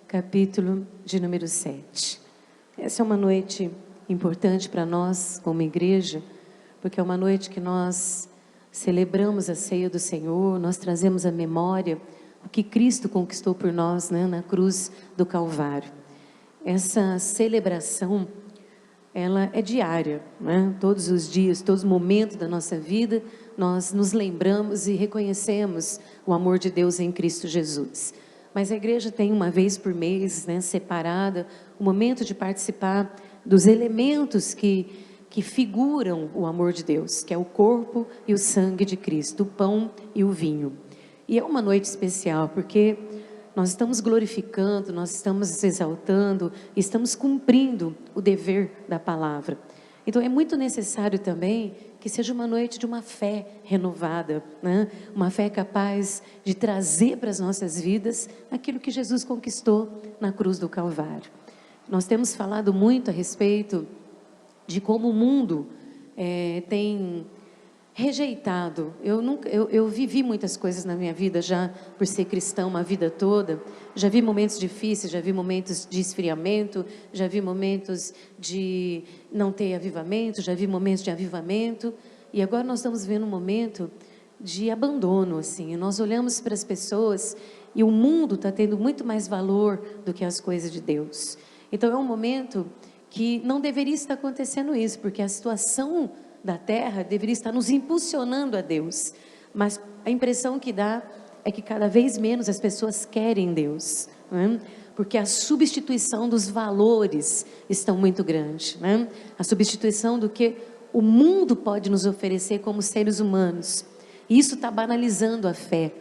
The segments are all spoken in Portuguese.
capítulo de número 7. Essa é uma noite importante para nós, como igreja, porque é uma noite que nós celebramos a ceia do Senhor, nós trazemos à memória o que Cristo conquistou por nós, né, na cruz do Calvário. Essa celebração, ela é diária, né? Todos os dias, todos os momentos da nossa vida, nós nos lembramos e reconhecemos o amor de Deus em Cristo Jesus. Mas a igreja tem uma vez por mês, né, separada, o momento de participar dos elementos que figuram o amor de Deus, que é o corpo e o sangue de Cristo, o pão e o vinho. E é uma noite especial, porque nós estamos glorificando, nós estamos exaltando, estamos cumprindo o dever da palavra. Então é muito necessário também que seja uma noite de uma fé renovada, né? Uma fé capaz de trazer para as nossas vidas aquilo que Jesus conquistou na cruz do Calvário. Nós temos falado muito a respeito de como o mundo tem rejeitado. Eu vivi muitas coisas na minha vida já por ser cristão uma vida toda. Já vi momentos difíceis, já vi momentos de esfriamento, já vi momentos de não ter avivamento, já vi momentos de avivamento. E agora nós estamos vendo um momento de abandono, assim. Nós olhamos para as pessoas e o mundo está tendo muito mais valor do que as coisas de Deus. Então é um momento que não deveria estar acontecendo isso, porque a situação da terra deveria estar nos impulsionando a Deus, mas a impressão que dá é que cada vez menos as pessoas querem Deus, né? Porque a substituição dos valores estão muito grande, né? A substituição do que o mundo pode nos oferecer como seres humanos, e isso está banalizando a fé,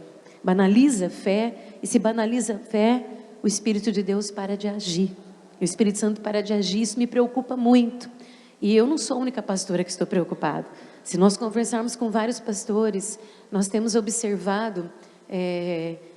banaliza a fé, e se banaliza a fé, o Espírito de Deus para de agir, o Espírito Santo para de agir. Isso me preocupa muito. E eu não sou a única pastora que estou preocupada. Se nós conversarmos com vários pastores, nós temos observado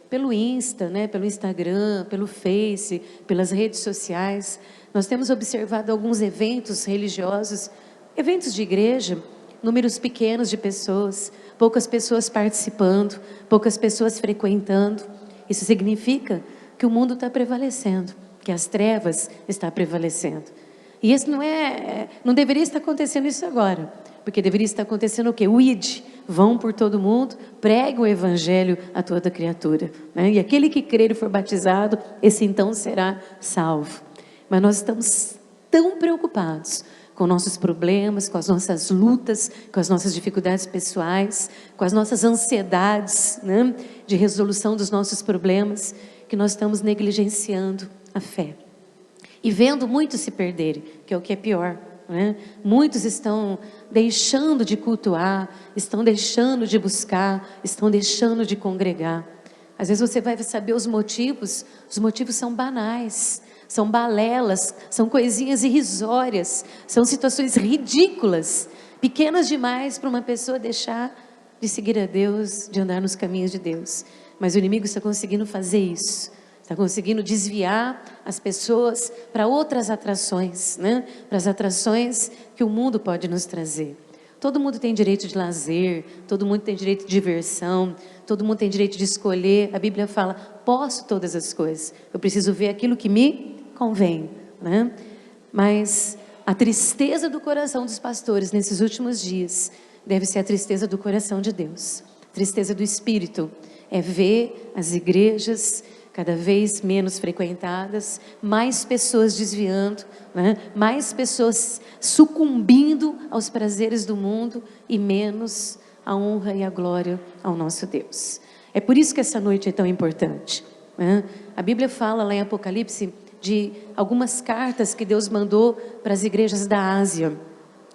pelo Insta, né, pelo Instagram, pelo Face, pelas redes sociais, nós temos observado alguns eventos religiosos, eventos de igreja, números pequenos de pessoas, poucas pessoas participando, poucas pessoas frequentando. Isso significa que o mundo está prevalecendo, que as trevas estão prevalecendo. E isso não deveria estar acontecendo isso agora, porque deveria estar acontecendo o quê? O ide, vão por todo mundo, pregam o evangelho a toda criatura, né? E aquele que crer e for batizado, esse então será salvo. Mas nós estamos tão preocupados com nossos problemas, com as nossas lutas, com as nossas dificuldades pessoais, com as nossas ansiedades, né, de resolução dos nossos problemas, que nós estamos negligenciando a fé. E vendo muitos se perderem, que é o que é pior, né? Muitos estão deixando de cultuar, estão deixando de buscar, estão deixando de congregar. Às vezes você vai saber os motivos são banais, são balelas, são coisinhas irrisórias, são situações ridículas, pequenas demais para uma pessoa deixar de seguir a Deus, de andar nos caminhos de Deus. Mas o inimigo está conseguindo fazer isso. Está conseguindo desviar as pessoas para outras atrações, né? Para as atrações que o mundo pode nos trazer. Todo mundo tem direito de lazer, todo mundo tem direito de diversão, todo mundo tem direito de escolher. A Bíblia fala, posso todas as coisas, eu preciso ver aquilo que me convém, né? Mas a tristeza do coração dos pastores nesses últimos dias deve ser a tristeza do coração de Deus. A tristeza do Espírito é ver as igrejas cada vez menos frequentadas, mais pessoas desviando, né? Mais pessoas sucumbindo aos prazeres do mundo e menos a honra e a glória ao nosso Deus. É por isso que essa noite é tão importante, né? A Bíblia fala lá em Apocalipse de algumas cartas que Deus mandou para as igrejas da Ásia.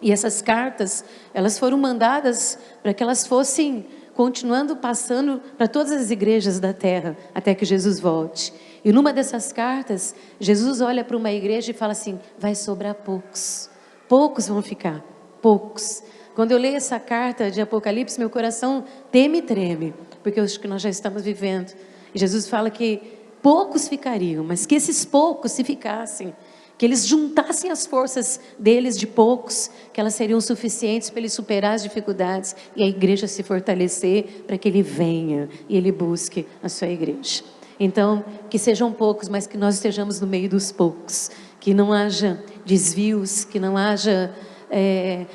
E essas cartas, elas foram mandadas para que elas fossem continuando passando para todas as igrejas da terra, até que Jesus volte. E numa dessas cartas, Jesus olha para uma igreja e fala assim, vai sobrar poucos, poucos vão ficar, poucos. Quando eu leio essa carta de Apocalipse, meu coração teme e treme, porque eu acho que nós já estamos vivendo. E Jesus fala que poucos ficariam, mas que esses poucos, se ficassem, que eles juntassem as forças deles de poucos, que elas seriam suficientes para ele superar as dificuldades e a igreja se fortalecer para que ele venha e ele busque a sua igreja. Então, que sejam poucos, mas que nós estejamos no meio dos poucos. Que não haja desvios, que não haja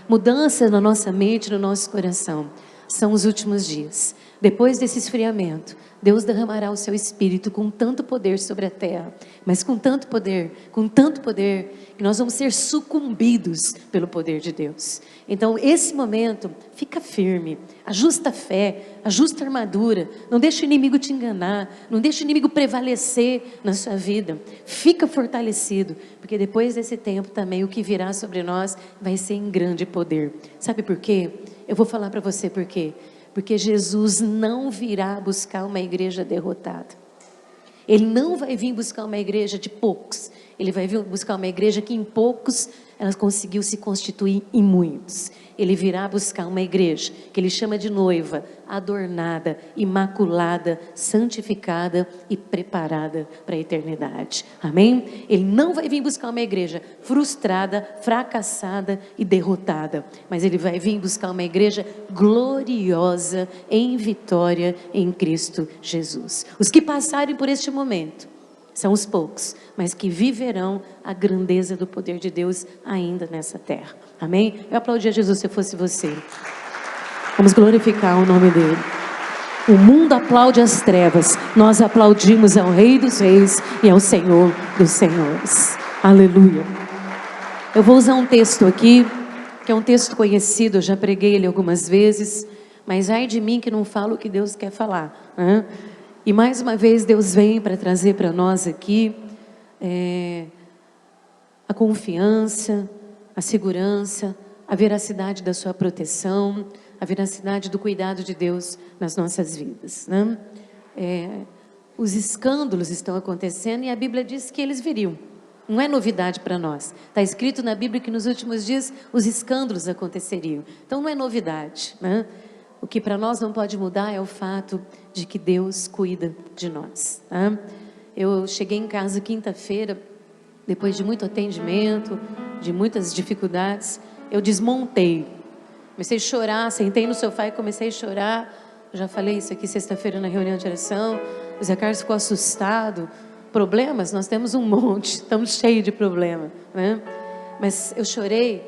mudança na nossa mente, no nosso coração. São os últimos dias. Depois desse esfriamento, Deus derramará o seu Espírito com tanto poder sobre a terra, mas com tanto poder, que nós vamos ser sucumbidos pelo poder de Deus. Então, esse momento, fica firme, ajusta a fé, ajusta a armadura, não deixa o inimigo te enganar, não deixa o inimigo prevalecer na sua vida. Fica fortalecido, porque depois desse tempo também o que virá sobre nós vai ser em grande poder. Sabe por quê? Eu vou falar para você por quê. Porque Jesus não virá buscar uma igreja derrotada. Ele não vai vir buscar uma igreja de poucos. Ele vai vir buscar uma igreja que em poucos ela conseguiu se constituir em muitos. Ele virá buscar uma igreja que ele chama de noiva, adornada, imaculada, santificada e preparada para a eternidade. Amém? Ele não vai vir buscar uma igreja frustrada, fracassada e derrotada, mas ele vai vir buscar uma igreja gloriosa em vitória em Cristo Jesus. Os que passarem por este momento são os poucos, mas que viverão a grandeza do poder de Deus ainda nessa terra. Amém? Eu aplaudia Jesus se fosse você. Vamos glorificar o nome dele. O mundo aplaude as trevas, nós aplaudimos ao Rei dos Reis e ao Senhor dos Senhores. Aleluia. Eu vou usar um texto aqui, que é um texto conhecido, eu já preguei ele algumas vezes, mas ai de mim que não falo o que Deus quer falar, né? E mais uma vez Deus vem para trazer para nós aqui a confiança, a segurança, a veracidade da sua proteção, a veracidade do cuidado de Deus nas nossas vidas, né? Os escândalos estão acontecendo e a Bíblia diz que eles viriam. Não é novidade para nós. Está escrito na Bíblia que nos últimos dias os escândalos aconteceriam. Então não é novidade, né? O que para nós não pode mudar é o fato de que Deus cuida de nós, tá? Eu cheguei em casa quinta-feira, depois de muito atendimento, de muitas dificuldades, eu desmontei. Comecei a chorar, sentei no sofá e comecei a chorar. Eu já falei isso aqui sexta-feira na reunião de oração. O Zé Carlos ficou assustado. Problemas, nós temos um monte, estamos cheios de problema, né? Mas eu chorei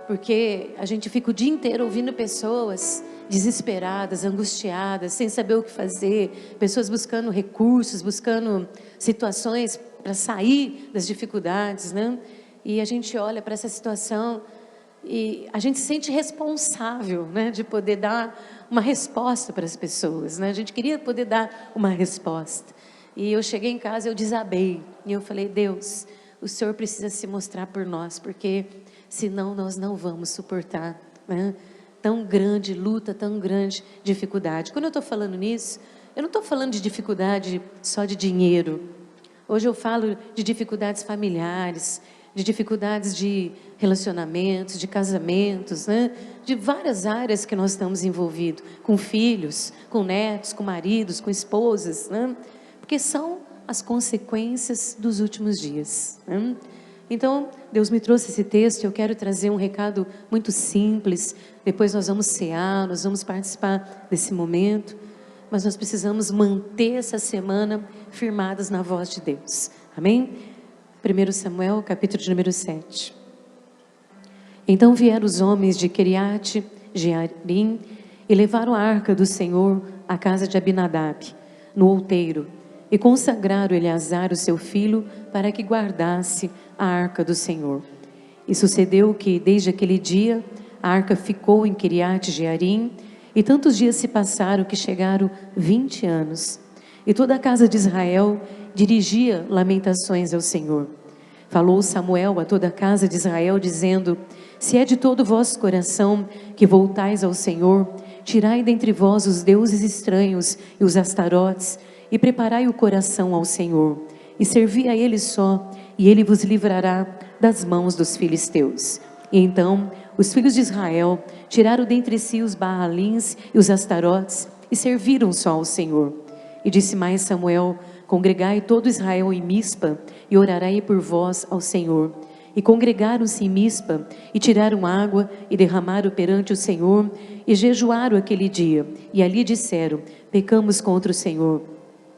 porque a gente fica o dia inteiro ouvindo pessoas desesperadas, angustiadas, sem saber o que fazer, pessoas buscando recursos, buscando situações para sair das dificuldades, né? E a gente olha para essa situação e a gente se sente responsável, né, de poder dar uma resposta para as pessoas, né? A gente queria poder dar uma resposta. E eu cheguei em casa, eu desabei, e eu falei: Deus, o Senhor precisa se mostrar por nós, porque senão nós não vamos suportar, né? Tão grande luta, tão grande dificuldade. Quando eu estou falando nisso, eu não estou falando de dificuldade só de dinheiro. Hoje eu falo de dificuldades familiares, de dificuldades de relacionamentos, de casamentos, né? De várias áreas que nós estamos envolvidos, com filhos, com netos, com maridos, com esposas, né? Porque são as consequências dos últimos dias, né? Então, Deus me trouxe esse texto e eu quero trazer um recado muito simples. Depois nós vamos cear, nós vamos participar desse momento, mas nós precisamos manter essa semana firmadas na voz de Deus. Amém? 1 Samuel, capítulo de número 7. Então vieram os homens de Queriate Jearim e levaram a arca do Senhor à casa de Abinadab, no outeiro, e consagraram Eleazar, o seu filho, para que guardasse a arca do Senhor. E sucedeu que, desde aquele dia, a arca ficou em Queriate Jearim, e tantos dias se passaram que chegaram 20 anos. E toda a casa de Israel dirigia lamentações ao Senhor. Falou Samuel a toda a casa de Israel, dizendo: se é de todo o vosso coração que voltais ao Senhor, tirai dentre vós os deuses estranhos e os astarotes, e preparai o coração ao Senhor, e servi a Ele só, e Ele vos livrará das mãos dos filisteus. E então os filhos de Israel tiraram dentre si os Baalins e os astarotes, e serviram só ao Senhor. E disse mais Samuel: congregai todo Israel em Mispa, e orarai por vós ao Senhor. E congregaram-se em Mispa, e tiraram água, e derramaram perante o Senhor, e jejuaram aquele dia, e ali disseram: pecamos contra o Senhor.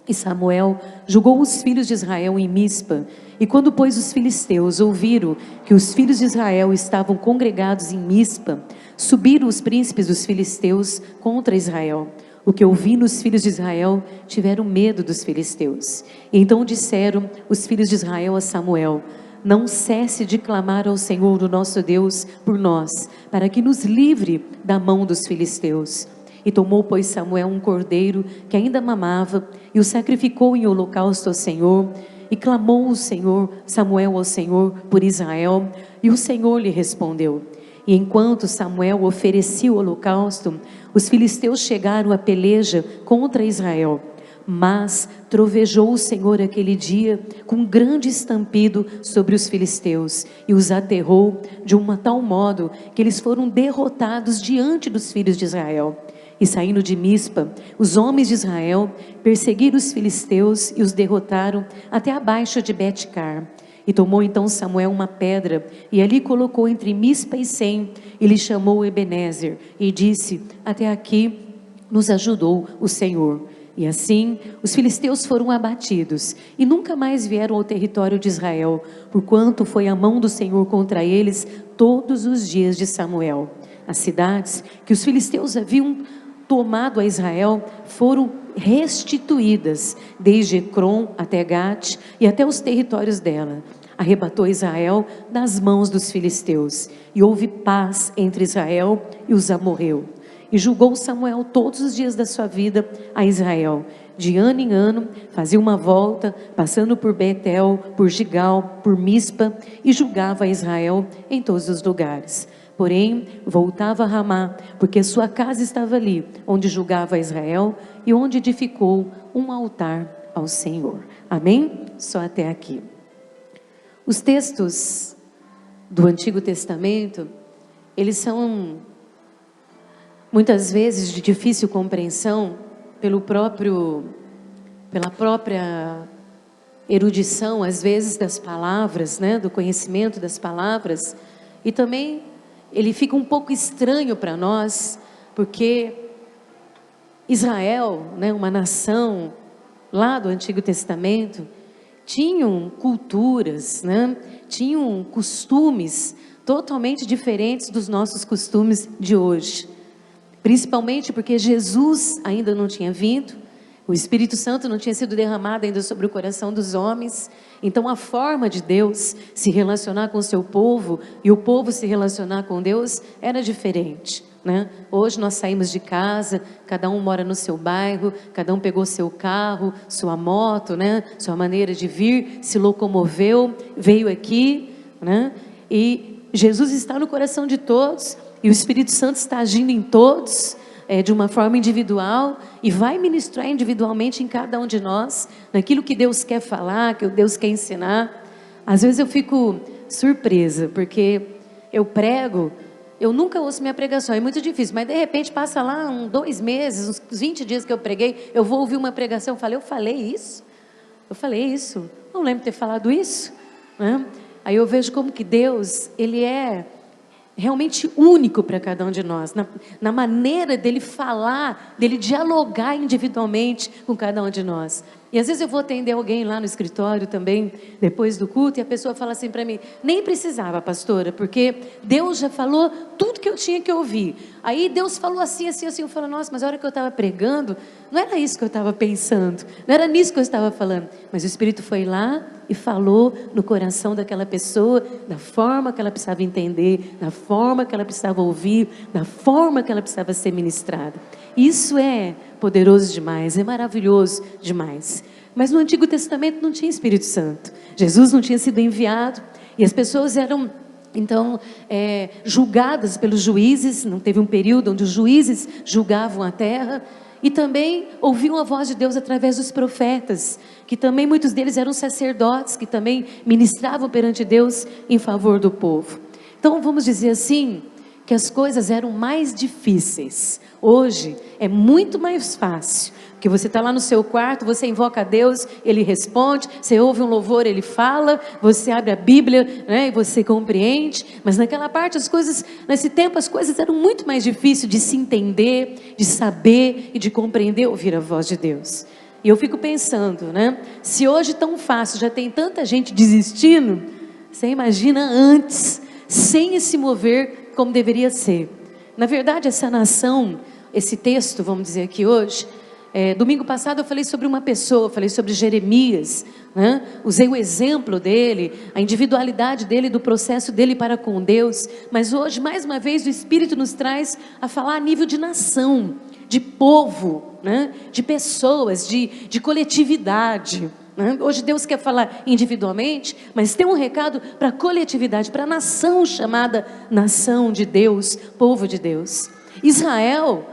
E Samuel julgou os filhos de Israel em Mispa. E quando, pois, os filisteus ouviram que os filhos de Israel estavam congregados em Mispa, subiram os príncipes dos filisteus contra Israel. O que ouvindo os filhos de Israel, tiveram medo dos filisteus. E então disseram os filhos de Israel a Samuel: não cesse de clamar ao Senhor, o nosso Deus, por nós, para que nos livre da mão dos filisteus. E tomou, pois, Samuel um cordeiro que ainda mamava, e o sacrificou em holocausto ao Senhor. E clamou o Senhor, Samuel ao Senhor por Israel, e o Senhor lhe respondeu. E enquanto Samuel oferecia o holocausto, os filisteus chegaram à peleja contra Israel. Mas trovejou o Senhor aquele dia com grande estampido sobre os filisteus, e os aterrou de tal modo que eles foram derrotados diante dos filhos de Israel. E saindo de Mispa, os homens de Israel perseguiram os filisteus e os derrotaram até abaixo de Bet-car. E tomou então Samuel uma pedra, e ali colocou entre Mispa e Sem, e lhe chamou Ebenezer, e disse: até aqui nos ajudou o Senhor. E assim os filisteus foram abatidos, e nunca mais vieram ao território de Israel, porquanto foi a mão do Senhor contra eles todos os dias de Samuel. As cidades que os filisteus haviam tomado a Israel foram restituídas, desde Ecrom até Gate e até os territórios dela. Arrebatou Israel das mãos dos filisteus, e houve paz entre Israel e os amorreus. E julgou Samuel todos os dias da sua vida a Israel. De ano em ano, fazia uma volta, passando por Betel, por Gigal, por Mispa, e julgava a Israel em todos os lugares. Porém, voltava a Ramá, porque sua casa estava ali, onde julgava a Israel, e onde edificou um altar ao Senhor. Amém? Só até aqui. Os textos do Antigo Testamento, eles são muitas vezes de difícil compreensão pela própria erudição, às vezes, das palavras, né, do conhecimento das palavras, e também ele fica um pouco estranho para nós, porque Israel, né, uma nação lá do Antigo Testamento, tinham culturas, né, tinham costumes totalmente diferentes dos nossos costumes de hoje. Principalmente porque Jesus ainda não tinha vindo, o Espírito Santo não tinha sido derramado ainda sobre o coração dos homens. Então a forma de Deus se relacionar com o seu povo e o povo se relacionar com Deus era diferente, né? Hoje nós saímos de casa, cada um mora no seu bairro, cada um pegou seu carro, sua moto, né? Sua maneira de vir, se locomoveu, veio aqui, né? E Jesus está no coração de todos, e o Espírito Santo está agindo em todos, de uma forma individual, e vai ministrar individualmente em cada um de nós, naquilo que Deus quer falar, que Deus quer ensinar. Às vezes eu fico surpresa, porque eu prego, eu nunca ouço minha pregação, é muito difícil, mas de repente passa lá 2 meses, uns 20 dias que eu preguei, eu vou ouvir uma pregação, eu falei isso, não lembro de ter falado isso, né? Aí eu vejo como que Deus, Ele é realmente único para cada um de nós, na maneira dele falar, dele dialogar individualmente com cada um de nós. E às vezes eu vou atender alguém lá no escritório também, depois do culto, e a pessoa fala assim para mim: nem precisava, pastora, porque Deus já falou tudo que eu tinha que ouvir. Aí Deus falou assim, assim, assim. Eu falo: nossa, mas a hora que eu estava pregando, não era isso que eu estava pensando, não era nisso que eu estava falando. Mas o Espírito foi lá e falou no coração daquela pessoa, da forma que ela precisava entender, da forma que ela precisava ouvir, da forma que ela precisava ser ministrada. Isso é poderoso demais, é maravilhoso demais. Mas no Antigo Testamento não tinha Espírito Santo, Jesus não tinha sido enviado, e as pessoas eram então julgadas pelos juízes. Não teve um período onde os juízes julgavam a terra, e também ouviam a voz de Deus através dos profetas, que também muitos deles eram sacerdotes, que também ministravam perante Deus em favor do povo. Então vamos dizer assim, que as coisas eram mais difíceis. Hoje é muito mais fácil, porque você está lá no seu quarto, você invoca a Deus, Ele responde, você ouve um louvor, Ele fala, você abre a Bíblia, né, e você compreende. Mas naquela parte, nesse tempo as coisas eram muito mais difíceis de se entender, de saber e de compreender, ouvir a voz de Deus. E eu fico pensando, né? Se hoje tão fácil, já tem tanta gente desistindo, você imagina antes, sem esse mover como deveria ser. Na verdade, essa nação, esse texto, vamos dizer aqui hoje, domingo passado eu falei sobre uma pessoa, falei sobre Jeremias, né? Usei o exemplo dele, a individualidade dele, do processo dele para com Deus, mas hoje, mais uma vez, o Espírito nos traz a falar a nível de nação, de povo, né? De pessoas, de coletividade, né? Hoje Deus quer falar individualmente, mas tem um recado para a coletividade, para a nação chamada nação de Deus, povo de Deus. Israel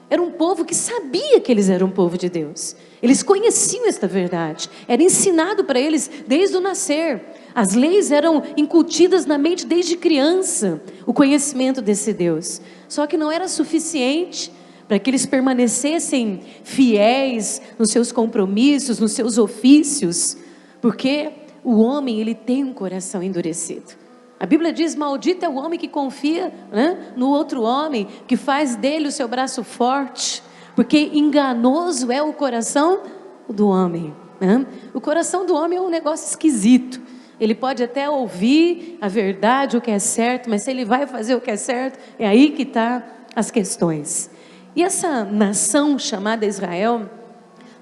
era um povo que sabia que eles eram um povo de Deus. Eles conheciam esta verdade. Era ensinado para eles desde o nascer. As leis eram incutidas na mente desde criança, o conhecimento desse Deus. Só que não era suficiente para que eles permanecessem fiéis nos seus compromissos, nos seus ofícios, porque o homem, ele tem um coração endurecido. A Bíblia diz: maldito é o homem que confia, né, no outro homem, que faz dele o seu braço forte, porque enganoso é o coração do homem, né? O coração do homem é um negócio esquisito. Ele pode até ouvir a verdade, o que é certo, mas se ele vai fazer o que é certo, é aí que está as questões. E essa nação chamada Israel,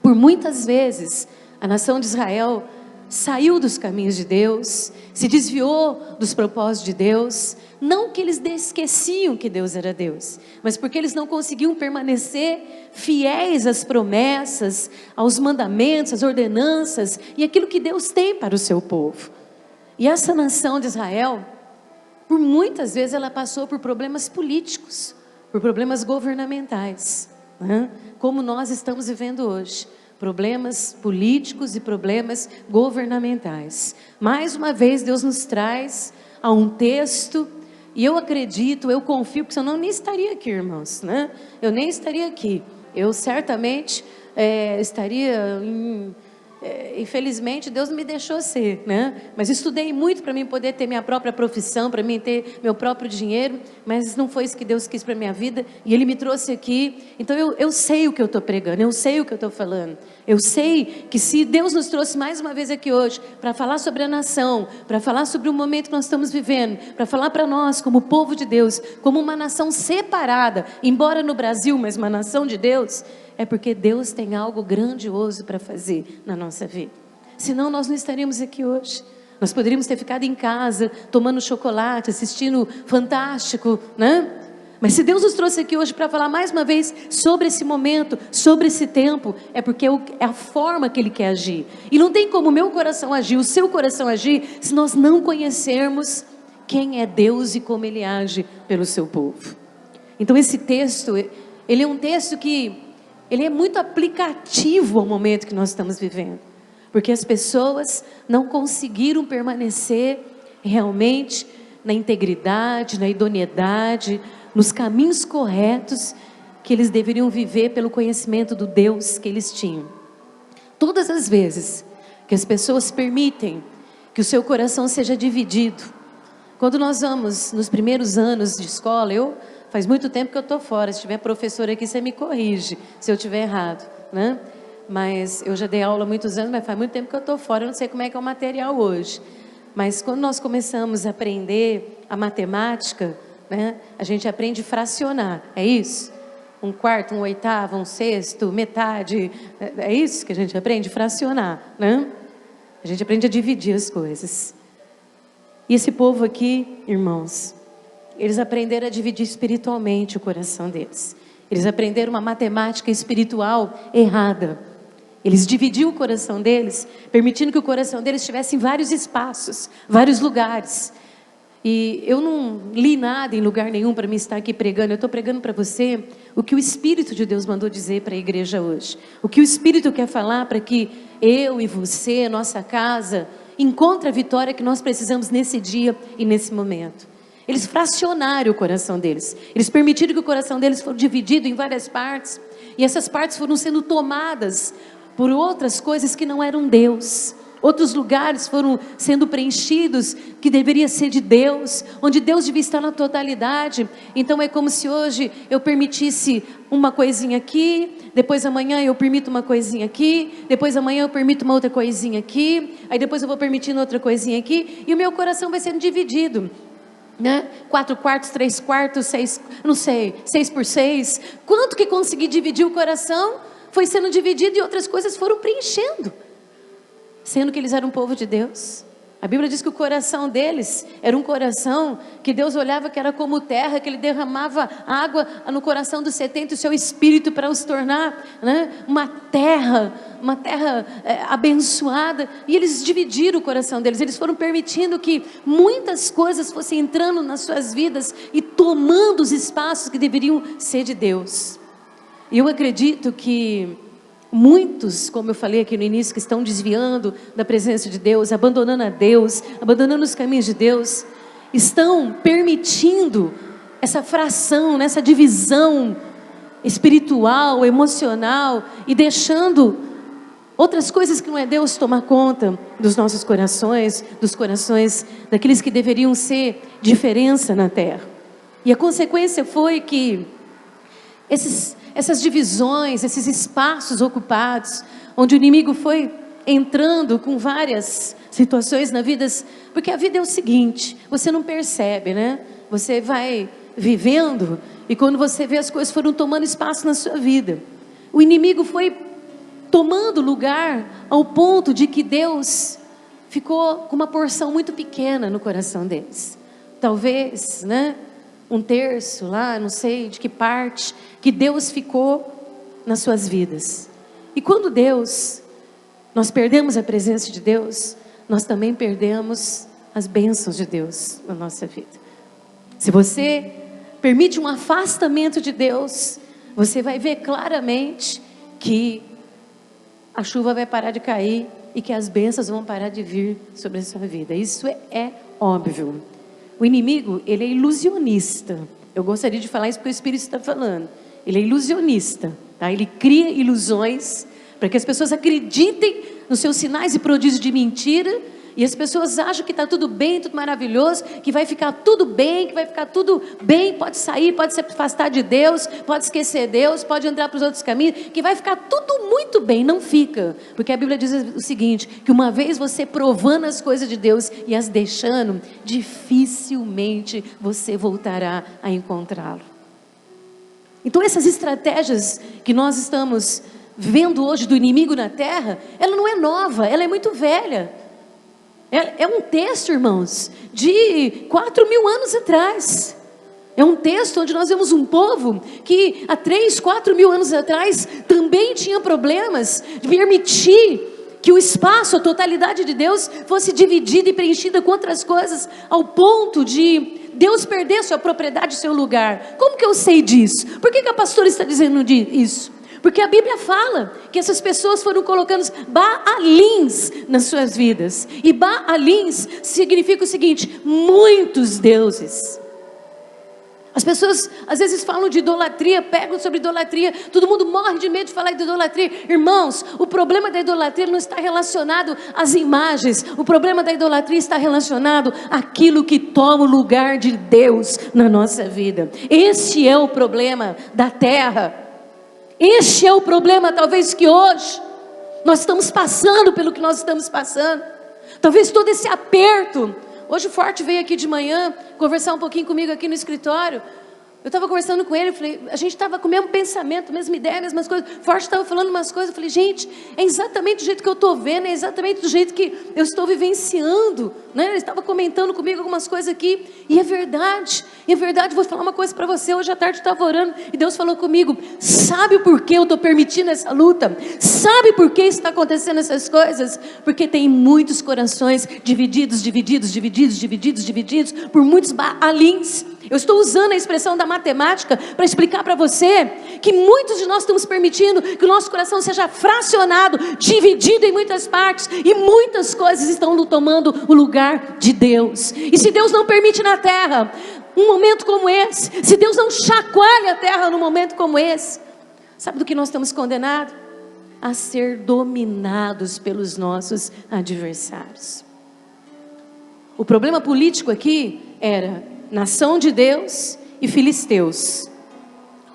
por muitas vezes, a nação de Israel saiu dos caminhos de Deus, se desviou dos propósitos de Deus, não que eles esqueciam que Deus era Deus, mas porque eles não conseguiam permanecer fiéis às promessas, aos mandamentos, às ordenanças e aquilo que Deus tem para o seu povo. E essa nação de Israel, por muitas vezes ela passou por problemas políticos, por problemas governamentais, né? Como nós estamos vivendo hoje. Problemas políticos e problemas governamentais. Mais uma vez Deus nos traz a um texto, e eu acredito, eu confio, porque senão eu nem estaria aqui, irmãos, né? Eu nem estaria aqui. Eu certamente estaria infelizmente Deus não me deixou ser, né? Mas estudei muito para mim poder ter minha própria profissão, para mim ter meu próprio dinheiro, mas não foi isso que Deus quis para minha vida, e Ele me trouxe aqui. Então eu sei o que eu estou pregando, eu sei o que eu estou falando, eu sei que se Deus nos trouxe mais uma vez aqui hoje para falar sobre a nação, para falar sobre o momento que nós estamos vivendo, para falar para nós como povo de Deus, como uma nação separada, embora no Brasil, mas uma nação de Deus, é porque Deus tem algo grandioso para fazer na nossa vida. Senão nós não estaríamos aqui hoje. Nós poderíamos ter ficado em casa, tomando chocolate, assistindo Fantástico, né? Mas se Deus nos trouxe aqui hoje para falar mais uma vez sobre esse momento, sobre esse tempo, é porque é a forma que Ele quer agir. E não tem como o meu coração agir, o seu coração agir, se nós não conhecermos quem é Deus e como Ele age pelo seu povo. Então esse texto, ele é um texto que ele é muito aplicativo ao momento que nós estamos vivendo, porque as pessoas não conseguiram permanecer realmente na integridade, na idoneidade, nos caminhos corretos que eles deveriam viver pelo conhecimento do Deus que eles tinham. Todas as vezes que as pessoas permitem que o seu coração seja dividido, quando nós vamos nos primeiros anos de escola, faz muito tempo que eu estou fora, se tiver professor aqui, você me corrige, se eu estiver errado, né? Mas eu já dei aula há muitos anos, mas faz muito tempo que eu estou fora, eu não sei como é que é o material hoje. Mas quando nós começamos a aprender a matemática, né, a gente aprende a fracionar, é isso? 1/4, 1/8, 1/6, metade, é isso que a gente aprende? Fracionar, né? A gente aprende a dividir as coisas. E esse povo aqui, irmãos, eles aprenderam a dividir espiritualmente o coração deles. Eles aprenderam uma matemática espiritual errada. Eles dividiam o coração deles, permitindo que o coração deles estivesse em vários espaços, vários lugares. E eu não li nada em lugar nenhum para mim estar aqui pregando. Eu estou pregando para você o que o Espírito de Deus mandou dizer para a igreja hoje. O que o Espírito quer falar para que eu e você, nossa casa, encontre a vitória que nós precisamos nesse dia e nesse momento. Eles fracionaram o coração deles. Eles permitiram que o coração deles fosse dividido em várias partes. E essas partes foram sendo tomadas por outras coisas que não eram Deus. Outros lugares foram sendo preenchidos que deveria ser de Deus, onde Deus devia estar na totalidade. Então é como se hoje eu permitisse uma coisinha aqui, depois amanhã eu permito uma coisinha aqui, depois amanhã eu permito uma outra coisinha aqui, aí depois eu vou permitindo outra coisinha aqui, e o meu coração vai sendo dividido, né? 4 quartos, 3 quartos, 6, não sei, 6 por 6, quanto que consegui dividir o coração, foi sendo dividido e outras coisas foram preenchendo, sendo que eles eram um povo de Deus. A Bíblia diz que o coração deles era um coração que Deus olhava que era como terra, que Ele derramava água no coração dos 70, o seu espírito para os tornar, né, uma terra abençoada. E eles dividiram o coração deles, eles foram permitindo que muitas coisas fossem entrando nas suas vidas e tomando os espaços que deveriam ser de Deus. E eu acredito que muitos, como eu falei aqui no início, que estão desviando da presença de Deus, abandonando a Deus, abandonando os caminhos de Deus, estão permitindo essa fração, essa divisão espiritual, emocional, e deixando outras coisas que não é Deus tomar conta dos nossos corações, dos corações daqueles que deveriam ser diferença na terra. E a consequência foi que essas divisões, esses espaços ocupados, onde o inimigo foi entrando com várias situações na vida, porque a vida é o seguinte, você não percebe, né? Você vai vivendo e quando você vê, as coisas foram tomando espaço na sua vida. O inimigo foi tomando lugar ao ponto de que Deus ficou com uma porção muito pequena no coração deles. Talvez, né? 1/3 lá, não sei de que parte, que Deus ficou nas suas vidas. E quando nós perdemos a presença de Deus, nós também perdemos as bênçãos de Deus na nossa vida. Se você permite um afastamento de Deus, você vai ver claramente que a chuva vai parar de cair e que as bênçãos vão parar de vir sobre a sua vida. Isso é óbvio. O inimigo, ele é ilusionista. Eu gostaria de falar isso porque o Espírito está falando. Ele é ilusionista, tá? Ele cria ilusões para que as pessoas acreditem nos seus sinais e prodígios de mentira. E as pessoas acham que está tudo bem, tudo maravilhoso, que vai ficar tudo bem, pode sair, pode se afastar de Deus, pode esquecer Deus, pode entrar para os outros caminhos, que vai ficar tudo muito bem. Não fica, porque a Bíblia diz o seguinte, que uma vez você provando as coisas de Deus e as deixando, dificilmente você voltará a encontrá-lo. Então essas estratégias que nós estamos vendo hoje do inimigo na terra, ela não é nova, ela é muito velha. É um texto, irmãos, de 4.000 anos atrás. É um texto onde nós vemos um povo que há 3, 4.000 anos atrás também tinha problemas de permitir que o espaço, a totalidade de Deus fosse dividida e preenchida com outras coisas, ao ponto de Deus perder sua propriedade, seu lugar. Como que eu sei disso? Por que a pastora está dizendo isso? Porque a Bíblia fala que essas pessoas foram colocando Baalins nas suas vidas. E Baalins significa o seguinte, muitos deuses. As pessoas às vezes falam de idolatria, pegam sobre idolatria, todo mundo morre de medo de falar de idolatria. Irmãos, o problema da idolatria não está relacionado às imagens. O problema da idolatria está relacionado àquilo que toma o lugar de Deus na nossa vida. Esse é o problema da terra. Este é o problema, talvez, que hoje nós estamos passando pelo que nós estamos passando. Talvez todo esse aperto. Hoje o Forte veio aqui de manhã conversar um pouquinho comigo aqui no escritório. Eu estava conversando com ele, falei, a gente estava com o mesmo pensamento, mesma ideia, mesmas coisas. Forte estava falando umas coisas, eu falei, gente, é exatamente do jeito que eu estou vendo, é exatamente do jeito que eu estou vivenciando, né? Ele estava comentando comigo algumas coisas aqui, e é verdade, vou falar uma coisa para você, hoje à tarde eu estava orando, e Deus falou comigo, sabe o porquê eu estou permitindo essa luta? Sabe por que está acontecendo essas coisas? Porque tem muitos corações divididos, por muitos Baalins. Eu estou usando a expressão da matemática para explicar para você que muitos de nós estamos permitindo que o nosso coração seja fracionado, dividido em muitas partes, e muitas coisas estão tomando o lugar de Deus. E se Deus não permite na terra um momento como esse, se Deus não chacoalha a terra num momento como esse, sabe do que nós estamos condenados? A ser dominados pelos nossos adversários. O problema político aqui era nação de Deus e filisteus.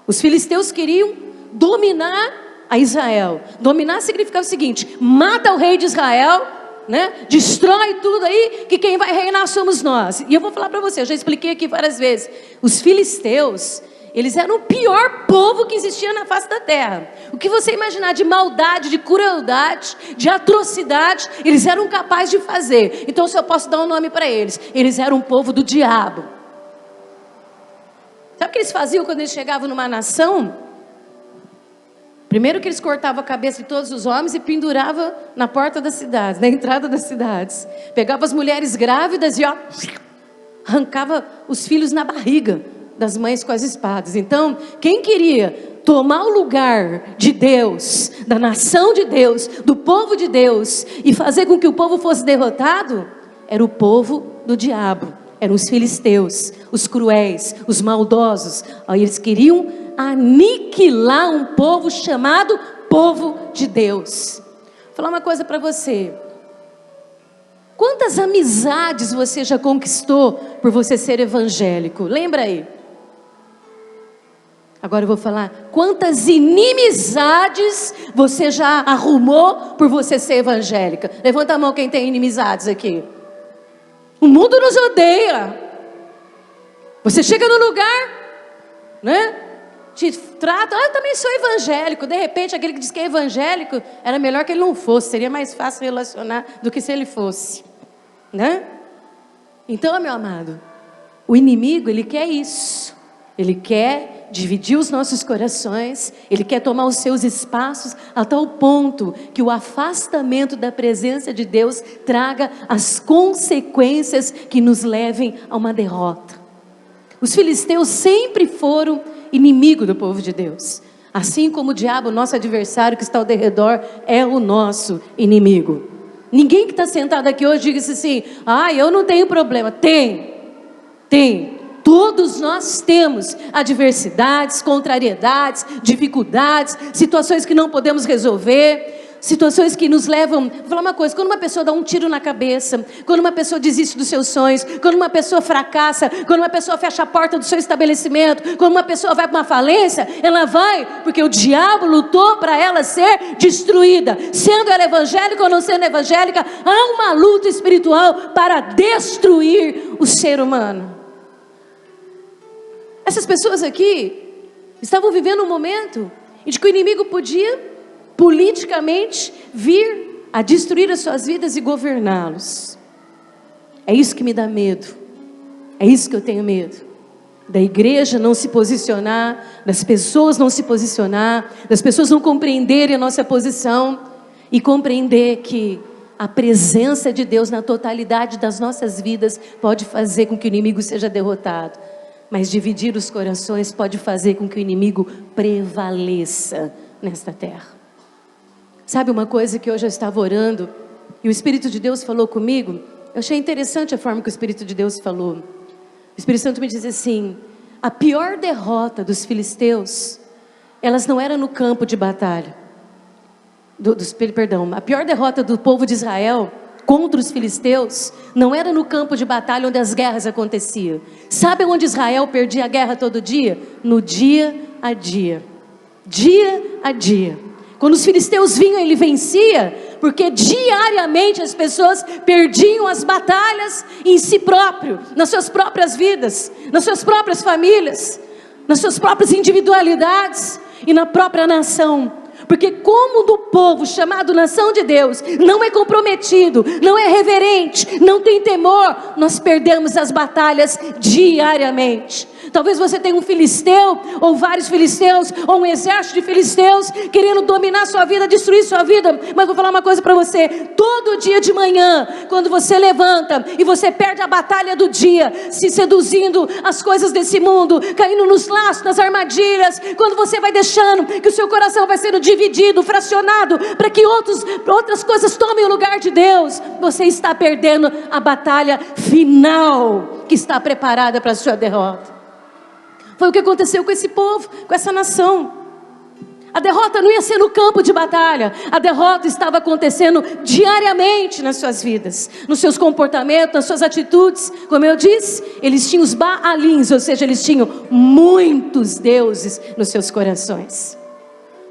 Os filisteus queriam dominar a Israel. Dominar significava o seguinte: mata o rei de Israel, né? Destrói tudo aí, que quem vai reinar somos nós. E eu vou falar para você, eu já expliquei aqui várias vezes, os filisteus, eles eram o pior povo que existia na face da terra. O que você imaginar de maldade, de crueldade, de atrocidade, eles eram capazes de fazer. Então, se eu posso dar um nome para eles, eles eram um povo do diabo. Sabe o que eles faziam quando eles chegavam numa nação? Primeiro que eles cortavam a cabeça de todos os homens e penduravam na porta das cidades, na entrada das cidades. Pegavam as mulheres grávidas e arrancava os filhos na barriga das mães com as espadas. Então, quem queria tomar o lugar de Deus, da nação de Deus, do povo de Deus, e fazer com que o povo fosse derrotado, era o povo do diabo, eram os filisteus, os cruéis, os maldosos. Eles queriam aniquilar um povo chamado povo de Deus. Vou falar uma coisa para você: quantas amizades você já conquistou por você ser evangélico? Lembra aí. Agora eu vou falar, quantas inimizades você já arrumou por você ser evangélica? Levanta a mão quem tem inimizades aqui. O mundo nos odeia. Você chega no lugar, né? Te trata, eu também sou evangélico. De repente aquele que diz que é evangélico, era melhor que ele não fosse. Seria mais fácil relacionar do que se ele fosse, né? Então, meu amado, o inimigo, ele quer isso. Ele quer dividir os nossos corações, ele quer tomar os seus espaços a tal ponto que o afastamento da presença de Deus traga as consequências que nos levem a uma derrota. Os filisteus sempre foram inimigo do povo de Deus, assim como o diabo, nosso adversário que está ao derredor, é o nosso inimigo. Ninguém que está sentado aqui hoje diga assim: eu não tenho problema. Tem. Todos nós temos adversidades, contrariedades, dificuldades, situações que não podemos resolver, situações que nos levam... Vou falar uma coisa: quando uma pessoa dá um tiro na cabeça, quando uma pessoa desiste dos seus sonhos, quando uma pessoa fracassa, quando uma pessoa fecha a porta do seu estabelecimento, quando uma pessoa vai para uma falência, ela vai porque o diabo lutou para ela ser destruída. Sendo ela evangélica ou não sendo evangélica, há uma luta espiritual para destruir o ser humano. Essas pessoas aqui estavam vivendo um momento em que o inimigo podia politicamente vir a destruir as suas vidas e governá-los. É isso que me dá medo. É isso que eu tenho medo. Da igreja não se posicionar, das pessoas não se posicionar, das pessoas não compreenderem a nossa posição e compreender que a presença de Deus na totalidade das nossas vidas pode fazer com que o inimigo seja derrotado. Mas dividir os corações pode fazer com que o inimigo prevaleça nesta terra. Sabe uma coisa que hoje eu estava orando e o Espírito de Deus falou comigo? Eu achei interessante a forma que o Espírito de Deus falou. O Espírito Santo me diz assim: a pior derrota dos filisteus, elas não eram no campo de batalha. A pior derrota do povo de Israel contra os filisteus não era no campo de batalha onde as guerras aconteciam. Sabe onde Israel perdia a guerra todo dia? No dia a dia. Dia a dia. Quando os filisteus vinham, ele vencia, porque diariamente as pessoas perdiam as batalhas em si próprio, nas suas próprias vidas, nas suas próprias famílias, nas suas próprias individualidades e na própria nação. Porque como do povo chamado nação de Deus não é comprometido, não é reverente, não tem temor, nós perdemos as batalhas diariamente. Talvez você tenha um filisteu, ou vários filisteus, ou um exército de filisteus querendo dominar sua vida, destruir sua vida. Mas vou falar uma coisa para você: todo dia de manhã, quando você levanta e você perde a batalha do dia, se seduzindo as coisas desse mundo, caindo nos laços, nas armadilhas, quando você vai deixando que o seu coração vai sendo dividido, fracionado, para que outras coisas tomem o lugar de Deus, você está perdendo a batalha final que está preparada para a sua derrota. Foi o que aconteceu com esse povo, com essa nação. A derrota não ia ser no campo de batalha, a derrota estava acontecendo diariamente nas suas vidas, nos seus comportamentos, nas suas atitudes. Como eu disse, eles tinham os Baalins, ou seja, eles tinham muitos deuses nos seus corações.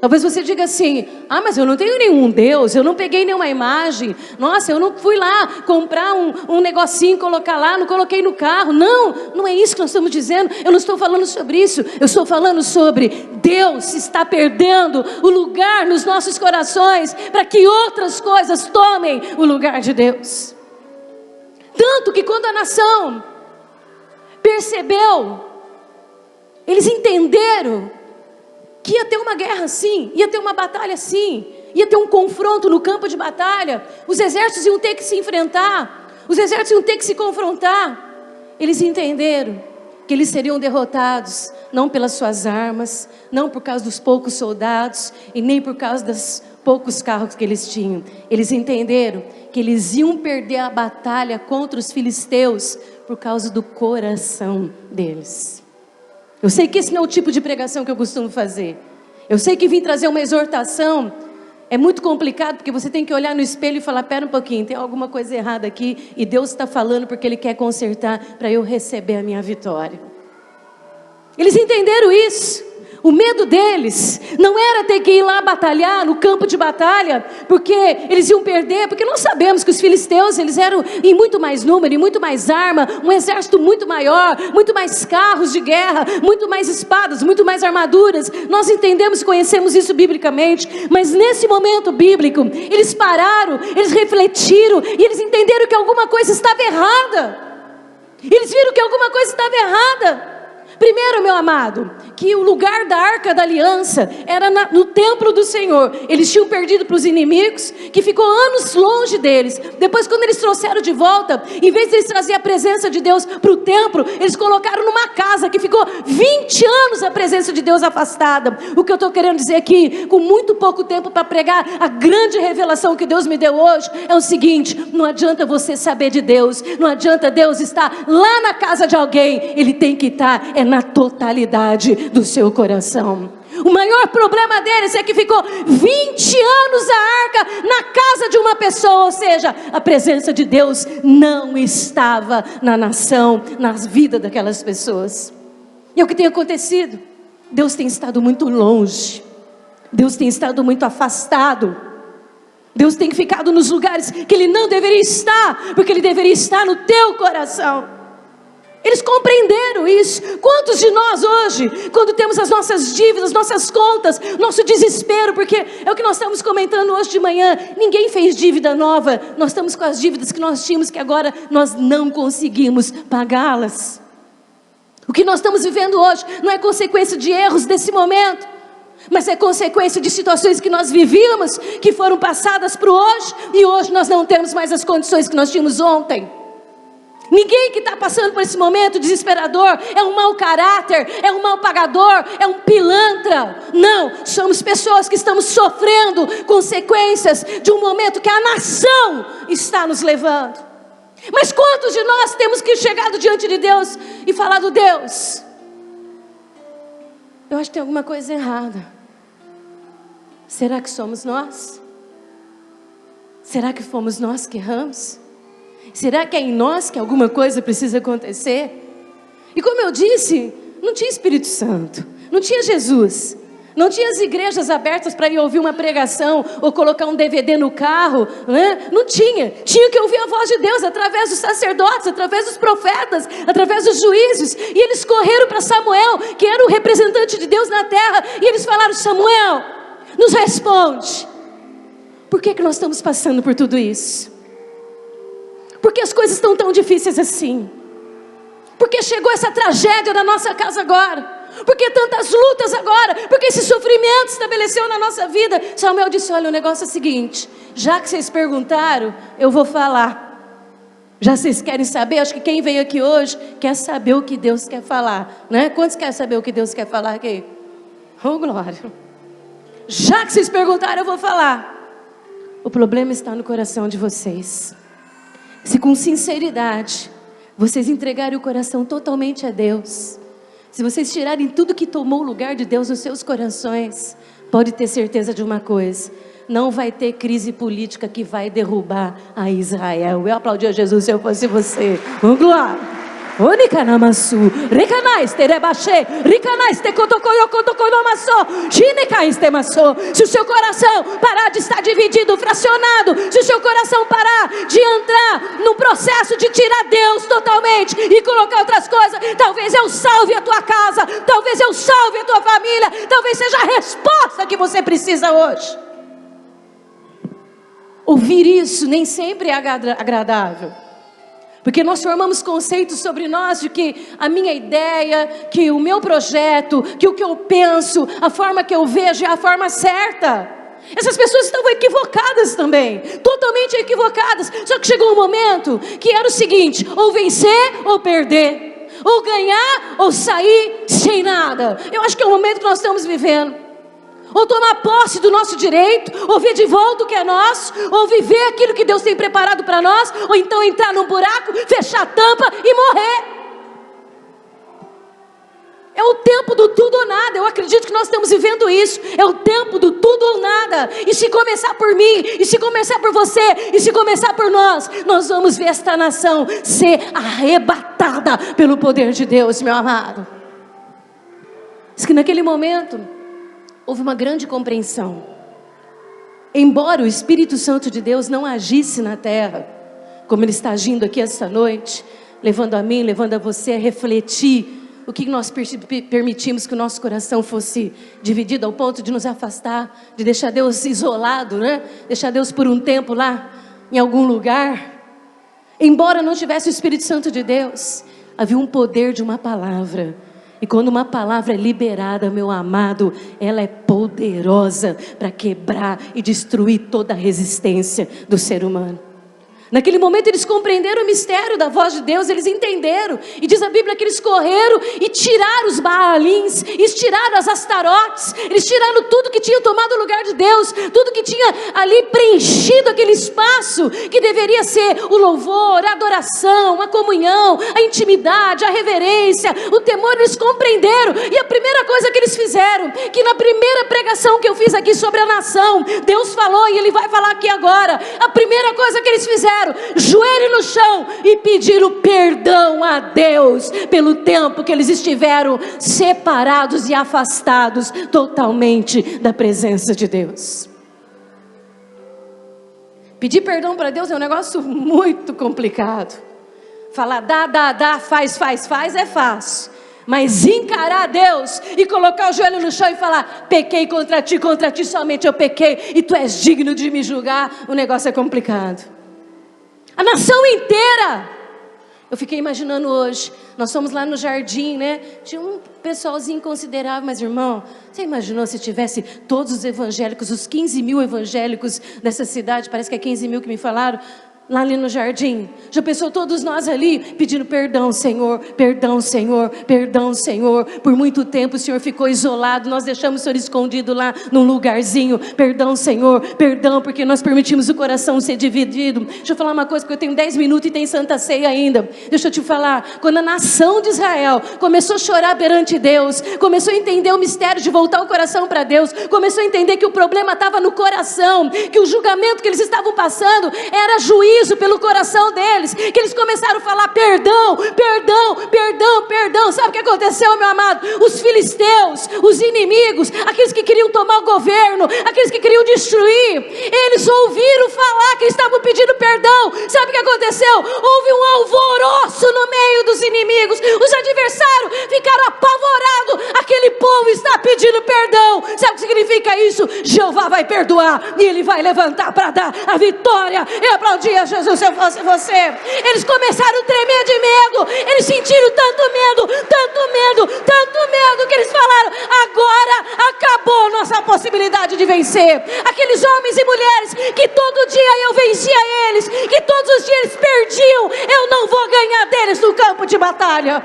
Talvez você diga assim: ah, mas eu não tenho nenhum Deus, eu não peguei nenhuma imagem, nossa, eu não fui lá comprar um negocinho, colocar lá, não coloquei no carro. Não é isso que nós estamos dizendo. Eu não estou falando sobre isso, eu estou falando sobre Deus está perdendo o lugar nos nossos corações, para que outras coisas tomem o lugar de Deus. Tanto que quando a nação percebeu, eles entenderam que ia ter uma guerra sim, ia ter uma batalha sim, ia ter um confronto no campo de batalha, os exércitos iam ter que se enfrentar, os exércitos iam ter que se confrontar. Eles entenderam que eles seriam derrotados, não pelas suas armas, não por causa dos poucos soldados, e nem por causa dos poucos carros que eles tinham. Eles entenderam que eles iam perder a batalha contra os filisteus, por causa do coração deles. Eu sei que esse não é o tipo de pregação que eu costumo fazer. Eu sei que vim trazer uma exortação é muito complicado, porque você tem que olhar no espelho e falar: pera um pouquinho, tem alguma coisa errada aqui, e Deus está falando porque Ele quer consertar, para eu receber a minha vitória. Eles entenderam isso. O medo deles não era ter que ir lá batalhar no campo de batalha, porque eles iam perder, porque nós sabemos que os filisteus, eles eram em muito mais número, em muito mais arma, um exército muito maior, muito mais carros de guerra, muito mais espadas, muito mais armaduras. Nós entendemos e conhecemos isso biblicamente, mas nesse momento bíblico, eles pararam, eles refletiram, e eles entenderam que alguma coisa estava errada. Eles viram que alguma coisa estava errada. Primeiro, meu amado, que o lugar da Arca da Aliança era no templo do Senhor. Eles tinham perdido para os inimigos, que ficou anos longe deles. Depois, quando eles trouxeram de volta, em vez de eles trazerem a presença de Deus para o templo, eles colocaram numa casa que ficou 20 anos a presença de Deus afastada. O que eu estou querendo dizer aqui, com muito pouco tempo para pregar, a grande revelação que Deus me deu hoje é o seguinte: não adianta você saber de Deus, não adianta Deus estar lá na casa de alguém, Ele tem que estar na totalidade do seu coração. O maior problema deles é que ficou 20 anos a arca na casa de uma pessoa, ou seja, a presença de Deus não estava na nação, nas vidas daquelas pessoas. E é o que tem acontecido. Deus tem estado muito longe, Deus tem estado muito afastado, Deus tem ficado nos lugares que Ele não deveria estar, porque Ele deveria estar no teu coração. Eles compreenderam isso. Quantos de nós hoje, quando temos as nossas dívidas, nossas contas, nosso desespero, porque é o que nós estamos comentando hoje de manhã, ninguém fez dívida nova, nós estamos com as dívidas que nós tínhamos, que agora nós não conseguimos pagá-las. O que nós estamos vivendo hoje não é consequência de erros desse momento, mas é consequência de situações que nós vivíamos, que foram passadas para o hoje, e hoje nós não temos mais as condições que nós tínhamos ontem. Ninguém que está passando por esse momento desesperador é um mau caráter, é um mau pagador, é um pilantra. Não, somos pessoas que estamos sofrendo consequências de um momento que a nação está nos levando. Mas quantos de nós temos que chegado diante de Deus e falado: Deus, eu acho que tem alguma coisa errada. Será que somos nós? Será que fomos nós que erramos? Será que é em nós que alguma coisa precisa acontecer? E como eu disse, não tinha Espírito Santo, não tinha Jesus, não tinha as igrejas abertas para ir ouvir uma pregação ou colocar um DVD no carro, né? Não tinha que ouvir a voz de Deus através dos sacerdotes, através dos profetas, através dos juízes. E eles correram para Samuel, que era o representante de Deus na terra, e eles falaram: Samuel, nos responde, por que nós estamos passando por tudo isso? Por que as coisas estão tão difíceis assim? Por que chegou essa tragédia na nossa casa agora? Por que tantas lutas agora? Por que esse sofrimento estabeleceu na nossa vida? Samuel disse: olha, o negócio é o seguinte, já que vocês perguntaram, eu vou falar. Já vocês querem saber? Acho que quem veio aqui hoje quer saber o que Deus quer falar, né? Quantos querem saber o que Deus quer falar aqui? Oh, glória! Já que vocês perguntaram, eu vou falar. O problema está no coração de vocês. Se com sinceridade vocês entregarem o coração totalmente a Deus, se vocês tirarem tudo que tomou o lugar de Deus nos seus corações, pode ter certeza de uma coisa: não vai ter crise política que vai derrubar a Israel. Eu aplaudia Jesus se eu fosse você. Vamos lá. Onikanamasu, Rikanais terebache, Rikanais tekotokoyokotokonomaso, Shinekais temaso. Se o seu coração parar de estar dividido, fracionado, se o seu coração parar de entrar no processo de tirar Deus totalmente e colocar outras coisas, talvez eu salve a tua casa, talvez eu salve a tua família, talvez seja a resposta que você precisa hoje. Ouvir isso nem sempre é agradável. Porque nós formamos conceitos sobre nós de que a minha ideia, que o meu projeto, que o que eu penso, a forma que eu vejo é a forma certa. Essas pessoas estavam equivocadas também, totalmente equivocadas. Só que chegou um momento que era o seguinte: ou vencer ou perder, ou ganhar ou sair sem nada. Eu acho que é o momento que nós estamos vivendo. Ou tomar posse do nosso direito, ou ver de volta o que é nosso, ou viver aquilo que Deus tem preparado para nós, ou então entrar num buraco, fechar a tampa e morrer. É o tempo do tudo ou nada. Eu acredito que nós estamos vivendo isso. É o tempo do tudo ou nada. E se começar por mim, e se começar por você, e se começar por nós, nós vamos ver esta nação ser arrebatada pelo poder de Deus, meu amado. Diz que naquele momento houve uma grande compreensão. Embora o Espírito Santo de Deus não agisse na terra, como Ele está agindo aqui esta noite, levando a mim, levando a você a refletir o que nós permitimos que o nosso coração fosse dividido ao ponto de nos afastar, de deixar Deus isolado, né? Deixar Deus por um tempo lá, em algum lugar. Embora não tivesse o Espírito Santo de Deus, havia um poder de uma palavra. E quando uma palavra é liberada, meu amado, ela é poderosa para quebrar e destruir toda a resistência do ser humano. Naquele momento eles compreenderam o mistério da voz de Deus, eles entenderam. E diz a Bíblia que eles correram e tiraram os Baalins, eles tiraram as Astarotes, eles tiraram tudo que tinha tomado o lugar de Deus, tudo que tinha ali preenchido aquele espaço que deveria ser o louvor, a adoração, a comunhão, a intimidade, a reverência, o temor. Eles compreenderam. E a primeira coisa que eles fizeram, que na primeira pregação que eu fiz aqui sobre a nação, Deus falou e Ele vai falar aqui agora. A primeira coisa que eles fizeram, joelho no chão e pediram perdão a Deus pelo tempo que eles estiveram separados e afastados totalmente da presença de Deus. Pedir perdão para Deus é um negócio muito complicado. Falar dá, faz é fácil. Mas encarar Deus e colocar o joelho no chão e falar: pequei contra ti somente eu pequei e tu és digno de me julgar, o negócio é complicado. A nação inteira. Eu fiquei imaginando hoje, nós fomos lá no jardim, né? Tinha um pessoalzinho considerável, mas irmão, você imaginou se tivesse todos os evangélicos, os 15 mil evangélicos dessa cidade, parece que é 15 mil que me falaram, lá ali no jardim? Já pensou todos nós ali pedindo perdão, Senhor, perdão, Senhor, perdão, Senhor. Por muito tempo o Senhor ficou isolado, nós deixamos o Senhor escondido lá num lugarzinho. Perdão, Senhor, perdão, porque nós permitimos o coração ser dividido. Deixa eu falar uma coisa, porque eu tenho 10 minutos e tem Santa Ceia ainda. Deixa eu te falar, quando a nação de Israel começou a chorar perante Deus, começou a entender o mistério de voltar o coração para Deus, começou a entender que o problema estava no coração, que o julgamento que eles estavam passando era juízo pelo coração deles, que eles começaram a falar perdão. Sabe o que aconteceu, meu amado? Os filisteus, os inimigos, aqueles que queriam tomar o governo, aqueles que queriam destruir, eles ouviram falar que estavam pedindo perdão. Sabe o que aconteceu? Houve um alvoroço no meio dos inimigos, os adversários ficaram apavorados. Aquele povo está pedindo perdão. Sabe o que significa isso? Jeová vai perdoar e Ele vai levantar para dar a vitória. Eu aplaudia Jesus se eu fosse você. Eles começaram a tremer de medo. Eles sentiram tanto medo, que eles falaram: agora acabou nossa possibilidade de vencer. Aqueles homens e mulheres que todo dia eu vencia eles, que todos os dias eles perdiam, eu não vou ganhar deles no campo de batalha.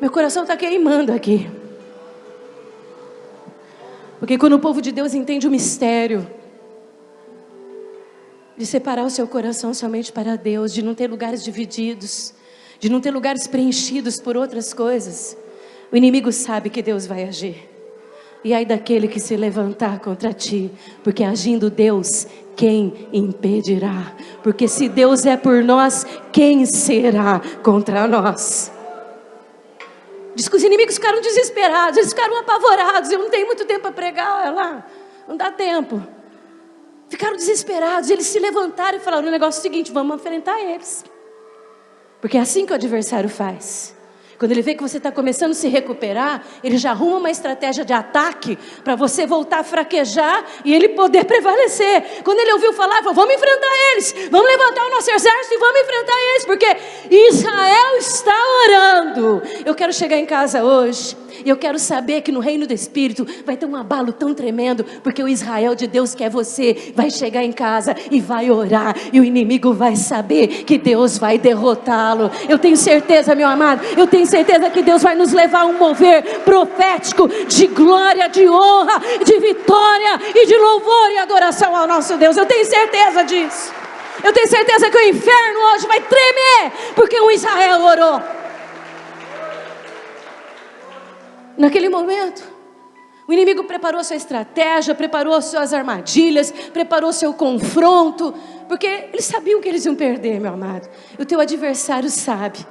Meu coração está queimando aqui, porque quando o povo de Deus entende o mistério de separar o seu coração somente para Deus, de não ter lugares divididos, de não ter lugares preenchidos por outras coisas, o inimigo sabe que Deus vai agir. E ai daquele que se levantar contra ti, porque agindo Deus, quem impedirá? Porque se Deus é por nós, quem será contra nós? Diz que os inimigos ficaram desesperados, eles ficaram apavorados. Eu não tenho muito tempo para pregar, olha lá, não dá tempo. Ficaram desesperados, eles se levantaram e falaram: o negócio é o seguinte, vamos enfrentar eles. Porque é assim que o adversário faz. Quando ele vê que você está começando a se recuperar, ele já arruma uma estratégia de ataque para você voltar a fraquejar e ele poder prevalecer. Quando ele ouviu falar, ele falou: vamos enfrentar eles, vamos levantar o nosso exército e vamos enfrentar eles, porque Israel está orando. Eu quero chegar em casa hoje e eu quero saber que no reino do Espírito vai ter um abalo tão tremendo, porque o Israel de Deus, que é você, vai chegar em casa e vai orar, e o inimigo vai saber que Deus vai derrotá-lo. Eu tenho certeza, meu amado, eu tenho certeza que Deus vai nos levar a um mover profético de glória, de honra, de vitória e de louvor e adoração ao nosso Deus. Eu tenho certeza disso. Eu tenho certeza que o inferno hoje vai tremer, porque o Israel orou. Naquele momento, o inimigo preparou sua estratégia, preparou suas armadilhas, preparou seu confronto, porque eles sabiam que eles iam perder, meu amado. E o teu adversário sabe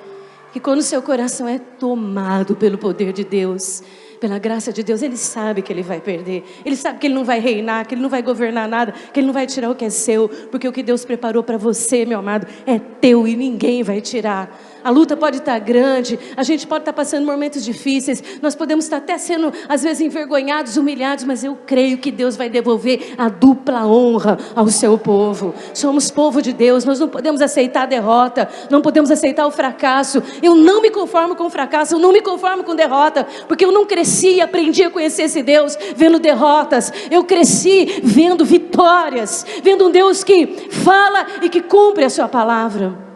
que quando o seu coração é tomado pelo poder de Deus, pela graça de Deus, ele sabe que ele vai perder. Ele sabe que ele não vai reinar, que ele não vai governar nada, que ele não vai tirar o que é seu, porque o que Deus preparou para você, meu amado, é teu e ninguém vai tirar. A luta pode estar grande, a gente pode estar passando momentos difíceis, nós podemos estar até sendo às vezes envergonhados, humilhados, mas eu creio que Deus vai devolver a dupla honra ao seu povo. Somos povo de Deus, nós não podemos aceitar a derrota, não podemos aceitar o fracasso. Eu não me conformo com o fracasso, eu não me conformo com derrota, porque eu não cresci e aprendi a conhecer esse Deus vendo derrotas. Eu cresci vendo vitórias, vendo um Deus que fala e que cumpre a sua palavra.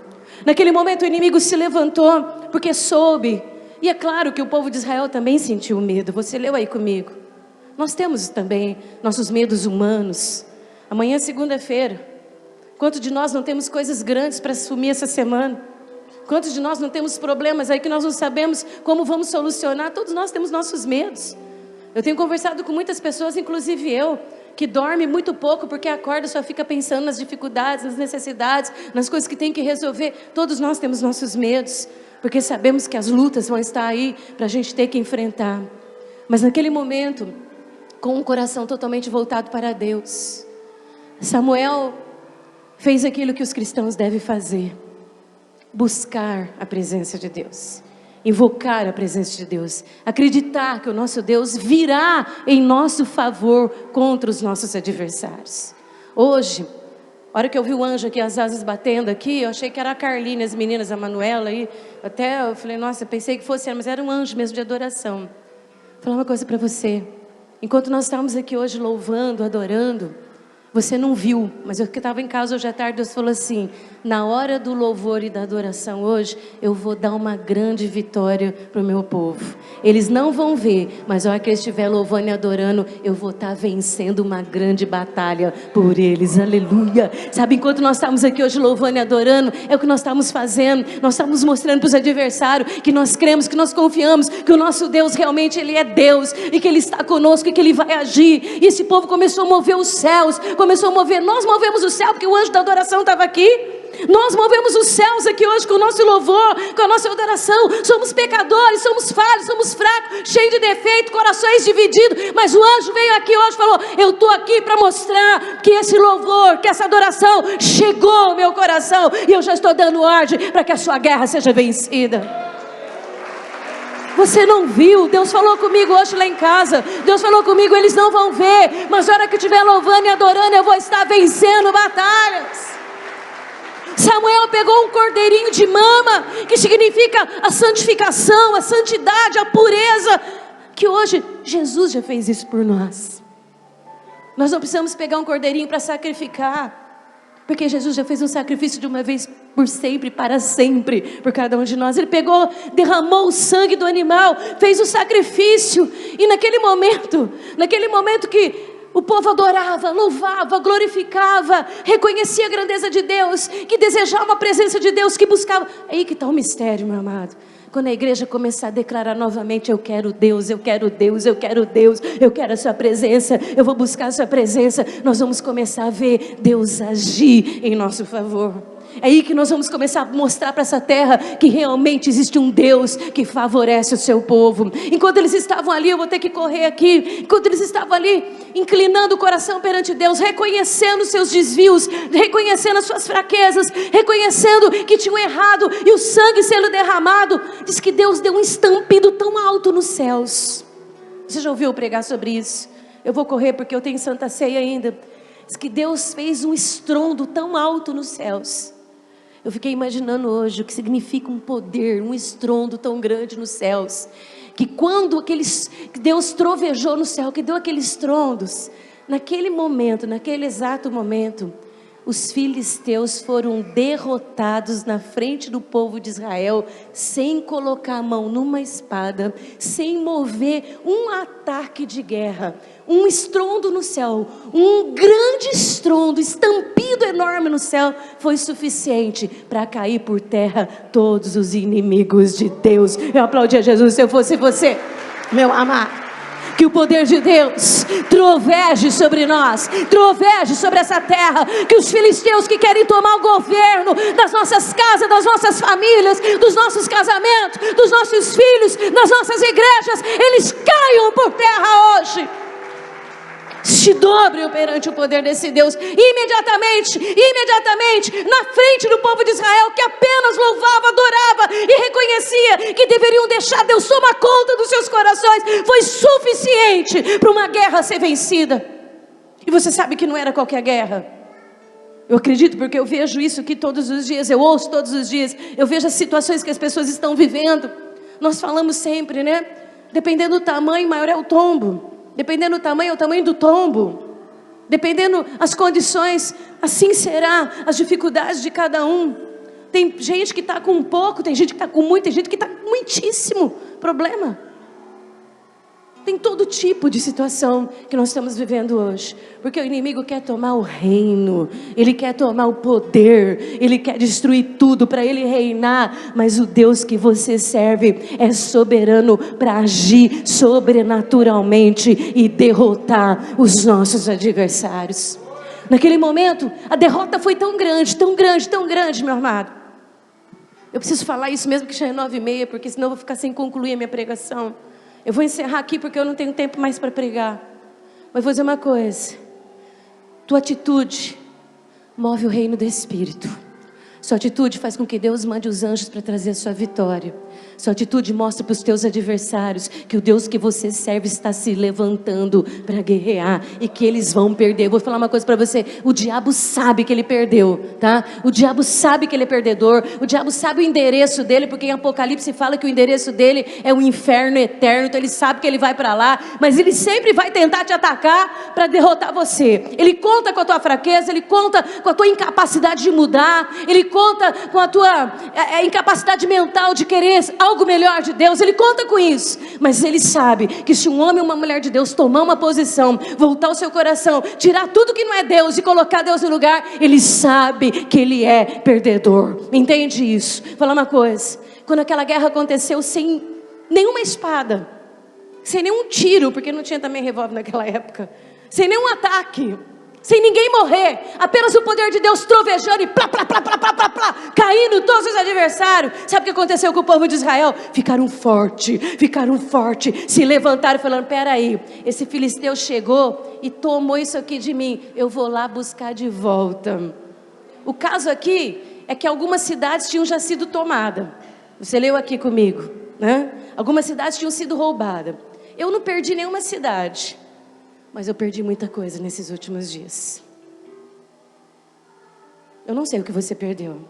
Naquele momento o inimigo se levantou, porque soube. E é claro que o povo de Israel também sentiu medo. Você leu aí comigo. Nós temos também nossos medos humanos. Amanhã é segunda-feira. Quantos de nós não temos coisas grandes para assumir essa semana? Quantos de nós não temos problemas aí que nós não sabemos como vamos solucionar? Todos nós temos nossos medos. Eu tenho conversado com muitas pessoas, inclusive eu, que dorme muito pouco porque acorda e só fica pensando nas dificuldades, nas necessidades, nas coisas que tem que resolver. Todos nós temos nossos medos, porque sabemos que as lutas vão estar aí para a gente ter que enfrentar. Mas naquele momento, com um coração totalmente voltado para Deus, Samuel fez aquilo que os cristãos devem fazer: buscar a presença de Deus, invocar a presença de Deus, acreditar que o nosso Deus virá em nosso favor contra os nossos adversários. Hoje, a hora que eu vi o anjo aqui, as asas batendo aqui, eu achei que era a Carline, as meninas, a Manuela aí, até eu falei: nossa, pensei que fosse ela, mas era um anjo mesmo de adoração. Vou falar uma coisa para você: enquanto nós estávamos aqui hoje louvando, adorando, você não viu, mas eu que estava em casa hoje à tarde, Deus falou assim: na hora do louvor e da adoração hoje, eu vou dar uma grande vitória para o meu povo. Eles não vão ver, mas a hora que eles estiverem louvando e adorando, eu vou estar vencendo uma grande batalha por eles. Aleluia! Sabe, enquanto nós estamos aqui hoje louvando e adorando, é o que nós estamos fazendo. Nós estamos mostrando para os adversários que nós cremos, que nós confiamos, que o nosso Deus realmente Ele é Deus, e que Ele está conosco, e que Ele vai agir. E esse povo começou a mover os céus, começou a mover. Nós movemos o céu porque o anjo da adoração estava aqui. Nós movemos os céus aqui hoje com o nosso louvor, com a nossa adoração. Somos pecadores, somos falhos, somos fracos, cheios de defeito, corações divididos, mas o anjo veio aqui hoje e falou: eu estou aqui para mostrar que esse louvor, que essa adoração chegou ao meu coração, e eu já estou dando ordem para que a sua guerra seja vencida. Você não viu? Deus falou comigo hoje lá em casa. Deus falou comigo: eles não vão ver, mas na hora que eu estiver louvando e adorando, eu vou estar vencendo batalhas. Samuel pegou um cordeirinho de mama, que significa a santificação, a santidade, a pureza, que hoje Jesus já fez isso por nós. Nós não precisamos pegar um cordeirinho para sacrificar, porque Jesus já fez um sacrifício de uma vez por sempre, para sempre, por cada um de nós. Ele pegou, derramou o sangue do animal, fez o sacrifício. E naquele momento que O povo adorava, louvava, glorificava, reconhecia a grandeza de Deus, que desejava a presença de Deus, que buscava. É aí que está o mistério, meu amado. Quando a igreja começar a declarar novamente: eu quero Deus, eu quero Deus, eu quero Deus, eu quero a sua presença, eu vou buscar a sua presença, nós vamos começar a ver Deus agir em nosso favor. É aí que nós vamos começar a mostrar para essa terra que realmente existe um Deus que favorece o seu povo. Enquanto eles estavam ali, eu vou ter que correr aqui, enquanto eles estavam ali, inclinando o coração perante Deus, reconhecendo seus desvios, reconhecendo as suas fraquezas, reconhecendo que tinham errado, e o sangue sendo derramado, diz que Deus deu um estampido tão alto nos céus. Você já ouviu pregar sobre isso? Eu vou correr porque eu tenho Santa Ceia ainda. Diz que Deus fez um estrondo tão alto nos céus. Eu fiquei imaginando hoje o que significa um poder, um estrondo tão grande nos céus, que quando Deus trovejou no céu, que deu aqueles estrondos, naquele momento, naquele exato momento, os filisteus foram derrotados na frente do povo de Israel, sem colocar a mão numa espada, sem mover um ataque de guerra. Um estrondo no céu, um grande estrondo, estampido enorme no céu, foi suficiente para cair por terra todos os inimigos de Deus. Eu aplaudia Jesus se eu fosse você, meu amado. Que o poder de Deus troveje sobre nós, troveje sobre essa terra, que os filisteus que querem tomar o governo das nossas casas, das nossas famílias, dos nossos casamentos, dos nossos filhos, das nossas igrejas, eles caiam por terra hoje. Se dobrem perante o poder desse Deus, imediatamente, na frente do povo de Israel, que apenas louvava, adorava e reconhecia que deveriam deixar Deus tomar conta dos seus corações, foi suficiente para uma guerra ser vencida. E você sabe que não era qualquer guerra. Eu acredito porque eu vejo isso aqui todos os dias, eu ouço todos os dias, eu vejo as situações que as pessoas estão vivendo. Nós falamos sempre, né? Dependendo do tamanho, maior é o tombo. Dependendo do tamanho, é o tamanho do tombo. Dependendo as condições, assim será as dificuldades de cada um. Tem gente que está com pouco, tem gente que está com muito, tem gente que está com muitíssimo problema. Tem todo tipo de situação que nós estamos vivendo hoje. Porque o inimigo quer tomar o reino, ele quer tomar o poder, ele quer destruir tudo para ele reinar. Mas o Deus que você serve é soberano para agir sobrenaturalmente e derrotar os nossos adversários. Naquele momento, a derrota foi tão grande, tão grande, tão grande, meu amado. Eu preciso falar isso mesmo que já é 9h30, porque senão eu vou ficar sem concluir a minha pregação. Eu vou encerrar aqui porque eu não tenho tempo mais para pregar. Mas vou dizer uma coisa. Tua atitude move o reino do Espírito. Sua atitude faz com que Deus mande os anjos para trazer a sua vitória. Sua atitude mostra para os teus adversários que o Deus que você serve está se levantando para guerrear e que eles vão perder. Vou falar uma coisa para você: o diabo sabe que ele perdeu, tá? O diabo sabe que ele é perdedor. O diabo sabe o endereço dele, porque em Apocalipse fala que o endereço dele é o inferno eterno. Então ele sabe que ele vai para lá, mas ele sempre vai tentar te atacar para derrotar você. Ele conta com a tua fraqueza, ele conta com a tua incapacidade de mudar, ele conta com a tua incapacidade mental de querer algo melhor de Deus. Ele conta com isso, mas ele sabe que se um homem ou uma mulher de Deus tomar uma posição, voltar o seu coração, tirar tudo que não é Deus e colocar Deus no lugar, ele sabe que ele é perdedor. Entende isso? Vou falar uma coisa: quando aquela guerra aconteceu sem nenhuma espada, sem nenhum tiro, porque não tinha também revólver naquela época, sem nenhum ataque, sem ninguém morrer, apenas o poder de Deus trovejando e plá, plá, plá, plá, plá, plá, plá, caindo todos os adversários. Sabe o que aconteceu com o povo de Israel? Ficaram fortes, se levantaram falando: peraí, esse filisteu chegou e tomou isso aqui de mim, eu vou lá buscar de volta. O caso aqui é que algumas cidades tinham já sido tomadas. Você leu aqui comigo, né? Algumas cidades tinham sido roubadas. Eu não perdi nenhuma cidade, mas eu perdi muita coisa nesses últimos dias. Eu não sei o que você perdeu.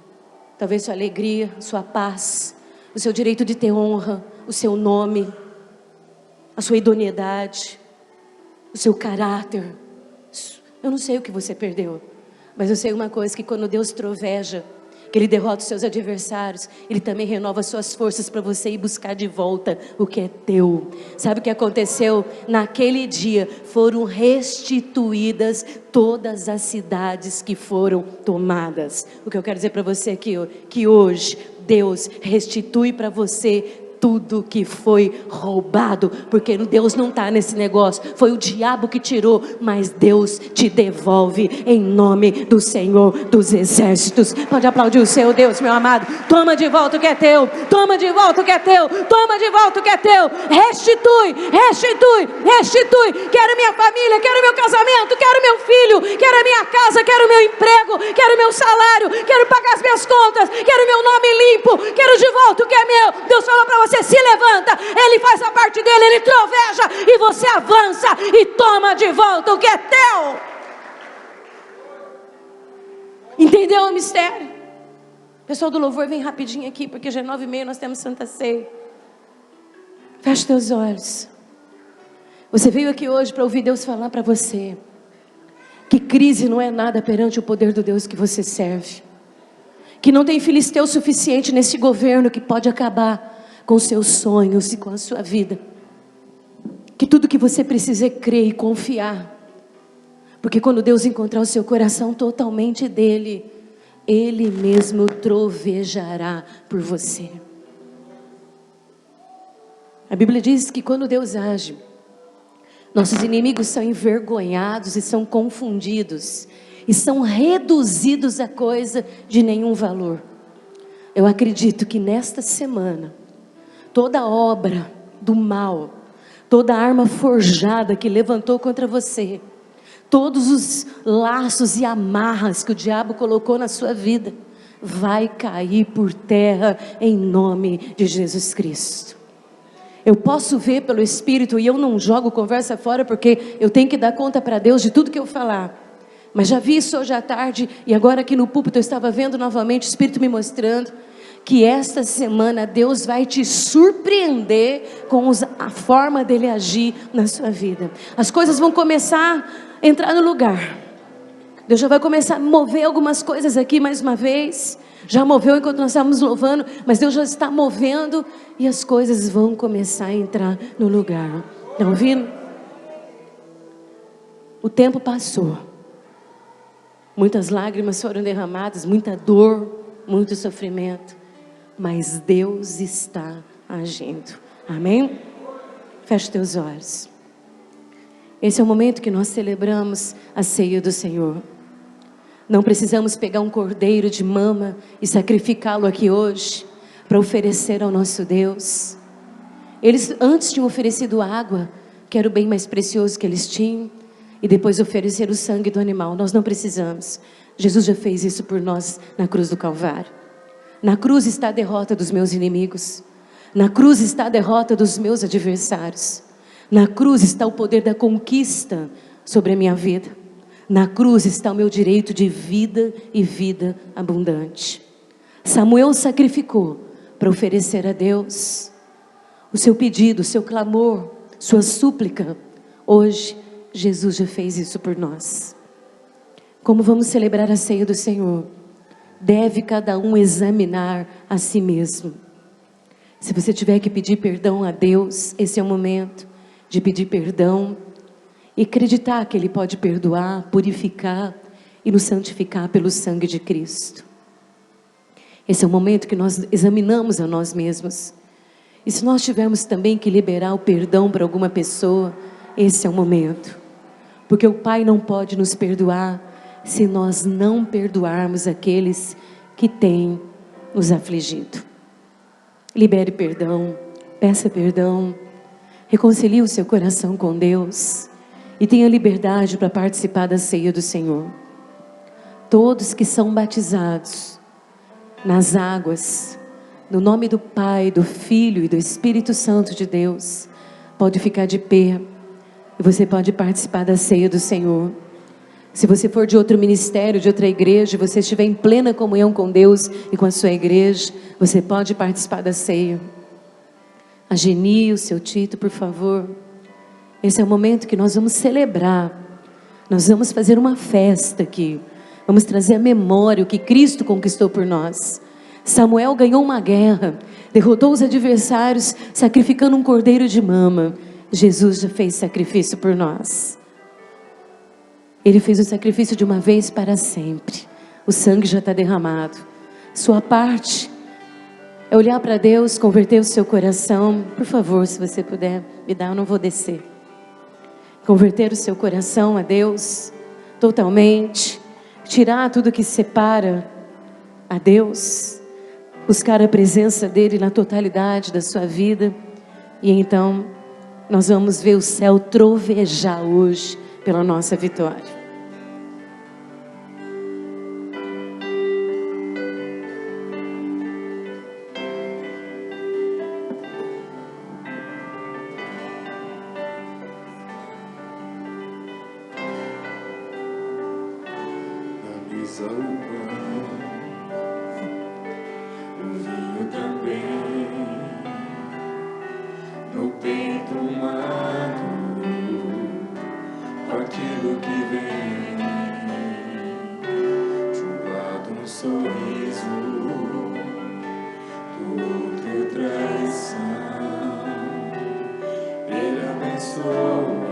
Talvez sua alegria, sua paz, o seu direito de ter honra, o seu nome, a sua idoneidade, o seu caráter. Eu não sei o que você perdeu, mas eu sei uma coisa: que quando Deus troveja, que Ele derrota os seus adversários, Ele também renova suas forças para você ir buscar de volta o que é teu. Sabe o que aconteceu? Naquele dia foram restituídas todas as cidades que foram tomadas. O que eu quero dizer para você aqui, que hoje Deus restitui para você tudo que foi roubado, porque Deus não está nesse negócio, foi o diabo que tirou, mas Deus te devolve em nome do Senhor dos Exércitos. Pode aplaudir o seu Deus, meu amado. Toma de volta o que é teu, toma de volta o que é teu, toma de volta o que é teu. Restitui, restitui, restitui. Quero minha família, quero meu casamento, quero meu filho, quero a minha casa, quero meu emprego, quero meu salário, quero pagar as minhas contas, quero meu nome limpo, quero de volta o que é meu. Deus falou para você: se levanta, Ele faz a parte dele, Ele troveja e você avança e toma de volta o que é teu. Entendeu o mistério? Pessoal do louvor, vem rapidinho aqui, porque já é 9h30, nós temos Santa Ceia. Feche teus olhos. Você veio aqui hoje para ouvir Deus falar para você que crise não é nada perante o poder do Deus que você serve, que não tem filisteu suficiente nesse governo que pode acabar com os seus sonhos e com a sua vida, que tudo que você precisa é crer e confiar, porque quando Deus encontrar o seu coração totalmente dele, Ele mesmo trovejará por você. A Bíblia diz que quando Deus age, nossos inimigos são envergonhados e são confundidos e são reduzidos a coisa de nenhum valor. Eu acredito que nesta semana toda obra do mal, toda arma forjada que levantou contra você, todos os laços e amarras que o diabo colocou na sua vida, vai cair por terra em nome de Jesus Cristo. Eu posso ver pelo Espírito, e eu não jogo conversa fora, porque eu tenho que dar conta para Deus de tudo que eu falar. Mas já vi isso hoje à tarde, e agora aqui no púlpito eu estava vendo novamente o Espírito me mostrando que esta semana Deus vai te surpreender com a forma dele agir na sua vida. As coisas vão começar a entrar no lugar. Deus já vai começar a mover algumas coisas aqui mais uma vez. Já moveu enquanto nós estávamos louvando, mas Deus já está movendo e as coisas vão começar a entrar no lugar. Estão ouvindo? O tempo passou. Muitas lágrimas foram derramadas, muita dor, muito sofrimento. Mas Deus está agindo. Amém? Feche teus olhos. Esse é o momento que nós celebramos a ceia do Senhor. Não precisamos pegar um cordeiro de mama e sacrificá-lo aqui hoje para oferecer ao nosso Deus. Eles antes tinham oferecido água, que era o bem mais precioso que eles tinham, e depois ofereceram o sangue do animal. Nós não precisamos. Jesus já fez isso por nós na cruz do Calvário. Na cruz está a derrota dos meus inimigos. Na cruz está a derrota dos meus adversários. Na cruz está o poder da conquista sobre a minha vida. Na cruz está o meu direito de vida e vida abundante. Samuel sacrificou para oferecer a Deus o seu pedido, o seu clamor, sua súplica. Hoje, Jesus já fez isso por nós. Como vamos celebrar a ceia do Senhor? Deve cada um examinar a si mesmo. Se você tiver que pedir perdão a Deus, esse é o momento de pedir perdão e acreditar que Ele pode perdoar, purificar e nos santificar pelo sangue de Cristo. Esse é o momento que nós examinamos a nós mesmos. E se nós tivermos também que liberar o perdão para alguma pessoa, esse é o momento. Porque o Pai não pode nos perdoar se nós não perdoarmos aqueles que têm nos afligido. Libere perdão, peça perdão, reconcilie o seu coração com Deus e tenha liberdade para participar da ceia do Senhor. Todos que são batizados nas águas, no nome do Pai, do Filho e do Espírito Santo de Deus, pode ficar de pé e você pode participar da ceia do Senhor. Se você for de outro ministério, de outra igreja, você estiver em plena comunhão com Deus e com a sua igreja, você pode participar da ceia. A Geni, o seu Tito, por favor. Esse é o momento que nós vamos celebrar. Nós vamos fazer uma festa aqui. Vamos trazer à memória o que Cristo conquistou por nós. Samuel ganhou uma guerra, derrotou os adversários, sacrificando um cordeiro de mama. Jesus já fez sacrifício por nós. Ele fez o sacrifício de uma vez para sempre. O sangue já está derramado. Sua parte é olhar para Deus, converter o seu coração. Por favor, se você puder me dar, eu não vou descer. Converter o seu coração a Deus totalmente. Tirar tudo que separa a Deus. Buscar a presença dEle na totalidade da sua vida. E então nós vamos ver o céu trovejar hoje pela nossa vitória. O vinho também, no peito humano, aquilo que vem, chumbado no sorriso, do outro traição. Ele abençoa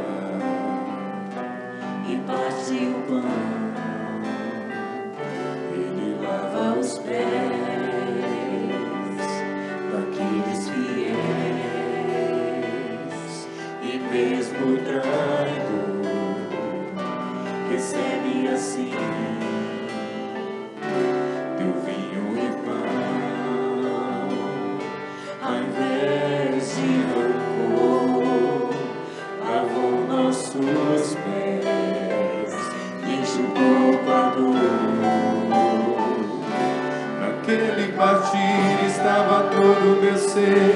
e parte o pão. Lava os pés daqueles fiéis, e mesmo traidor recebe assim teu vinho e pão, ao invés de rancor, lavou nossos pés, enxugou com a dor. Naquele partir estava todo o meu ser,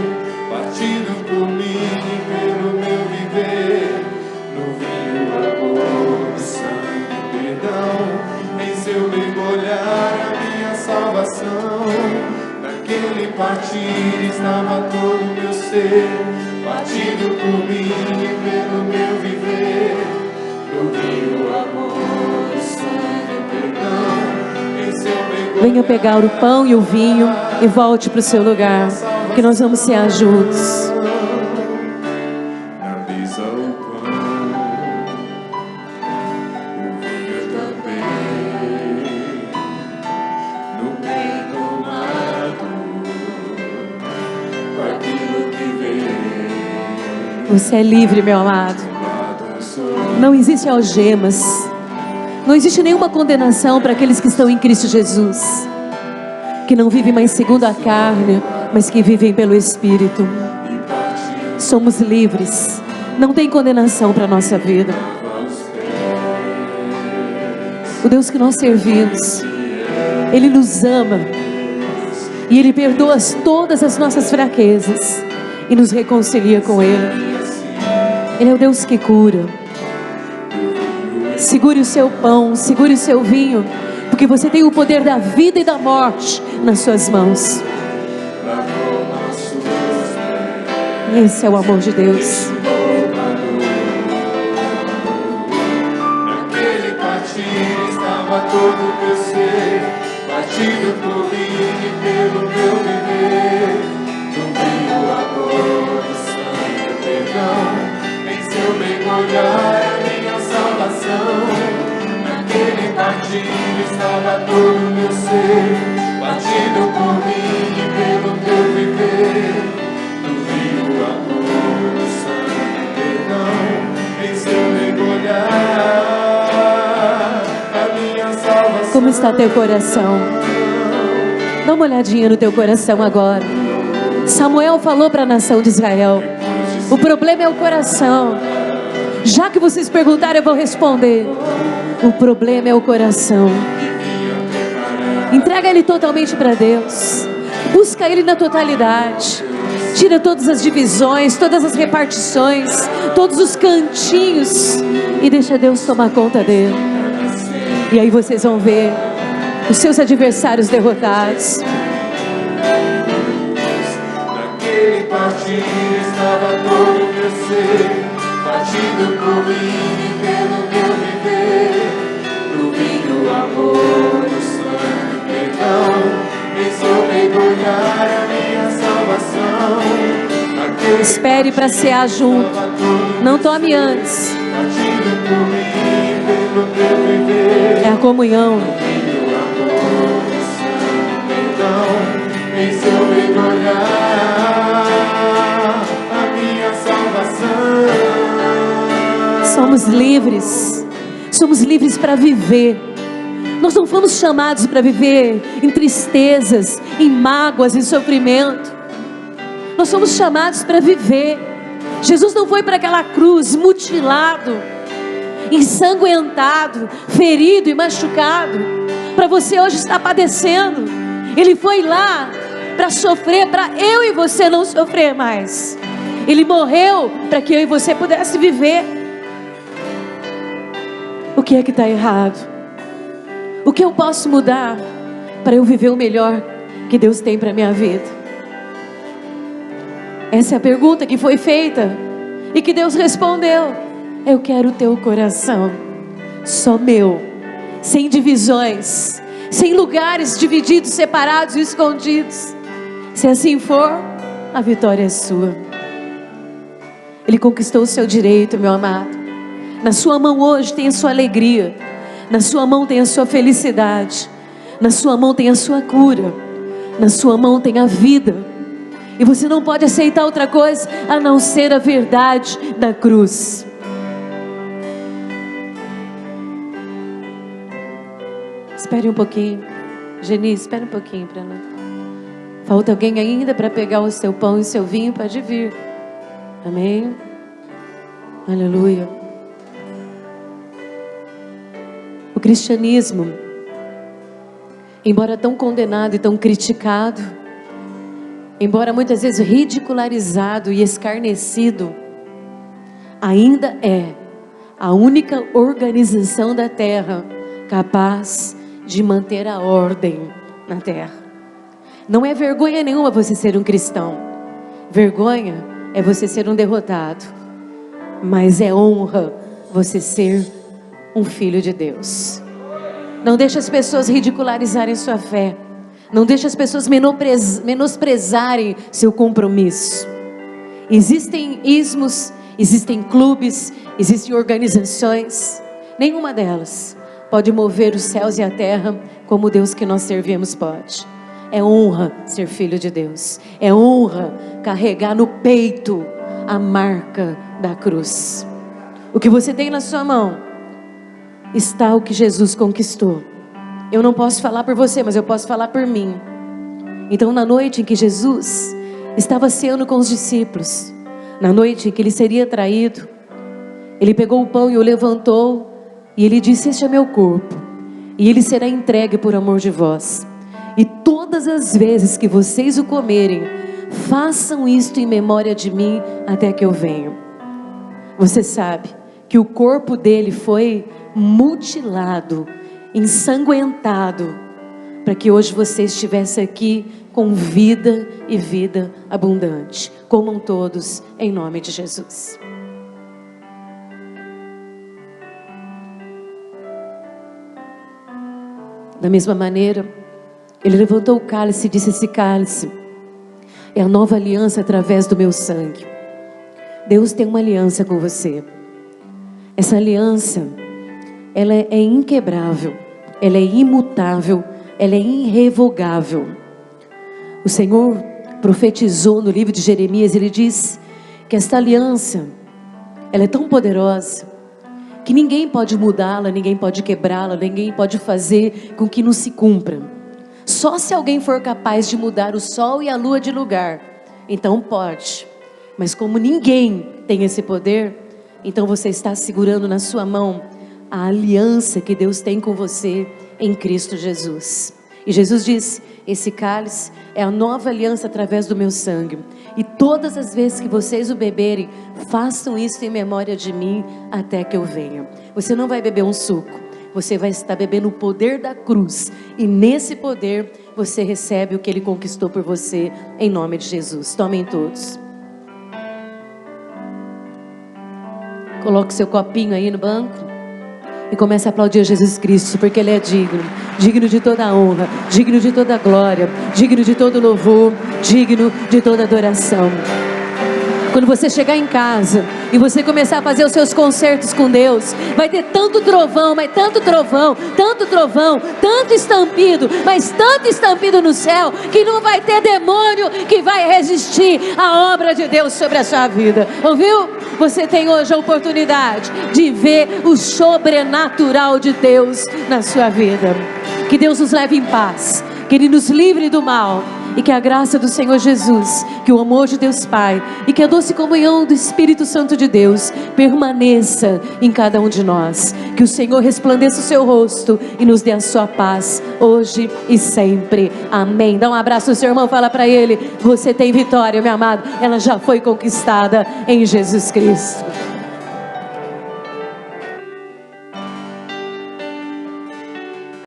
partido por mim e pelo meu viver. No vinho, amor, no sangue, perdão, em seu mergulhar a minha salvação. Naquele partir estava todo o meu ser, partido por mim e pelo meu viver. No vinho, amor, no sangue, perdão. Venha pegar o pão e o vinho e volte para o seu lugar, que nós vamos ser juntos. Na mesa o pão, o vinho também, no peito amado, com aquilo que vem. Você é livre, meu amado. Não existe algemas. Não existe nenhuma condenação para aqueles que estão em Cristo Jesus, que não vivem mais segundo a carne, mas que vivem pelo Espírito. Somos livres. Não tem condenação para a nossa vida. O Deus que nós servimos, Ele nos ama e Ele perdoa todas as nossas fraquezas e nos reconcilia com Ele. Ele é o Deus que cura. Segure o seu pão, segure o seu vinho, porque você tem o poder da vida e da morte nas suas mãos. Esse é o amor de Deus. Naquele partir estava todo o meu ser, partido por mim e pelo meu viver. No vinho, amor, no sangue, perdão, em seu mergulhar a minha salvação. Naquele partir estava todo o meu ser, partido por mim e pelo meu viver. No vinho, amor, no sangue, perdão, em seu mergulhar a minha salvação. Como está teu coração? Dá uma olhadinha no teu coração agora. Samuel falou para a nação de Israel: o problema é o coração. Já que vocês perguntaram, eu vou responder. O problema é o coração. Entrega ele totalmente para Deus. Busca ele na totalidade. Tira todas as divisões, todas as repartições, todos os cantinhos, e deixa Deus tomar conta dele. E aí vocês vão ver os seus adversários derrotados. Naquele partir estava todo o meu ser, partido por mim e pelo meu viver. No vinho, amor, o sangue, perdão, fez eu mergulhar a minha salvação. Espere para cear junto. Não tome antes. É a comunhão. Somos livres. Somos livres para viver. Nós não fomos chamados para viver em tristezas, em mágoas, em sofrimento. Nós somos chamados para viver. Jesus não foi para aquela cruz mutilado, ensanguentado, ferido e machucado para você hoje estar padecendo. Ele foi lá para sofrer, para eu e você não sofrer mais. Ele morreu para que eu e você pudesse viver. O que é que está errado? O que eu posso mudar para eu viver o melhor que Deus tem para a minha vida? Essa é a pergunta que foi feita e que Deus respondeu. Eu quero o teu coração, só meu, sem divisões, sem lugares divididos, separados e escondidos. Se assim for, a vitória é sua. Ele conquistou o seu direito, meu amado. Na sua mão hoje tem a sua alegria, na sua mão tem a sua felicidade, na sua mão tem a sua cura, na sua mão tem a vida. E você não pode aceitar outra coisa a não ser a verdade da cruz. Espere um pouquinho. Geni, espere um pouquinho para nós. Falta alguém ainda para pegar o seu pão e o seu vinho? Pode vir. Amém. Aleluia. O cristianismo, embora tão condenado e tão criticado, embora muitas vezes ridicularizado e escarnecido, ainda é a única organização da terra capaz de manter a ordem na terra. Não é vergonha nenhuma você ser um cristão. Vergonha é você ser um derrotado. Mas é honra você ser um filho de Deus. Não deixe as pessoas ridicularizarem sua fé. Não deixe as pessoas menosprezarem seu compromisso. Existem ismos, existem clubes, existem organizações. Nenhuma delas pode mover os céus e a terra como o Deus que nós servimos pode. É honra ser filho de Deus. É honra carregar no peito a marca da cruz. O que você tem na sua mão está o que Jesus conquistou. Eu não posso falar por você, mas eu posso falar por mim. Então, na noite em que Jesus estava ceando com os discípulos, na noite em que ele seria traído, ele pegou o pão e o levantou, e ele disse: este é meu corpo, e ele será entregue por amor de vós. E todas as vezes que vocês o comerem, façam isto em memória de mim, até que eu venha. Você sabe que o corpo dele foi mutilado, ensanguentado, para que hoje você estivesse aqui com vida e vida abundante. Comam todos em nome de Jesus. Da mesma maneira, ele levantou o cálice e disse: esse cálice é a nova aliança através do meu sangue. Deus tem uma aliança com você. Essa aliança, ela é inquebrável, ela é imutável, ela é irrevogável. O Senhor profetizou no livro de Jeremias, ele diz que esta aliança, ela é tão poderosa, que ninguém pode mudá-la, ninguém pode quebrá-la, ninguém pode fazer com que não se cumpra. Só se alguém for capaz de mudar o sol e a lua de lugar, então pode. Mas como ninguém tem esse poder, então você está segurando na sua mão a aliança que Deus tem com você em Cristo Jesus. E Jesus disse: esse cálice é a nova aliança através do meu sangue. E todas as vezes que vocês o beberem, façam isso em memória de mim até que eu venha. Você não vai beber um suco, você vai estar bebendo o poder da cruz. E nesse poder você recebe o que Ele conquistou por você, em nome de Jesus. Tomem todos. Coloque seu copinho aí no banco. e comece a aplaudir Jesus Cristo, porque Ele é digno, digno de toda a honra, digno de toda a glória, digno de todo louvor, digno de toda adoração. Quando você chegar em casa e você começar a fazer os seus concertos com Deus, vai ter tanto trovão, mas tanto trovão, tanto estampido, mas tanto estampido no céu, que não vai ter demônio que vai resistir à obra de Deus sobre a sua vida. Ouviu? Você tem hoje a oportunidade de ver o sobrenatural de Deus na sua vida. Que Deus nos leve em paz, que Ele nos livre do mal, e que a graça do Senhor Jesus, que o amor de Deus Pai e que a doce comunhão do Espírito Santo de Deus permaneça em cada um de nós. Que o Senhor resplandeça o seu rosto e nos dê a sua paz hoje e sempre. Amém. Dá um abraço ao seu irmão, fala para ele: você tem vitória, meu amado. Ela já foi conquistada em Jesus Cristo.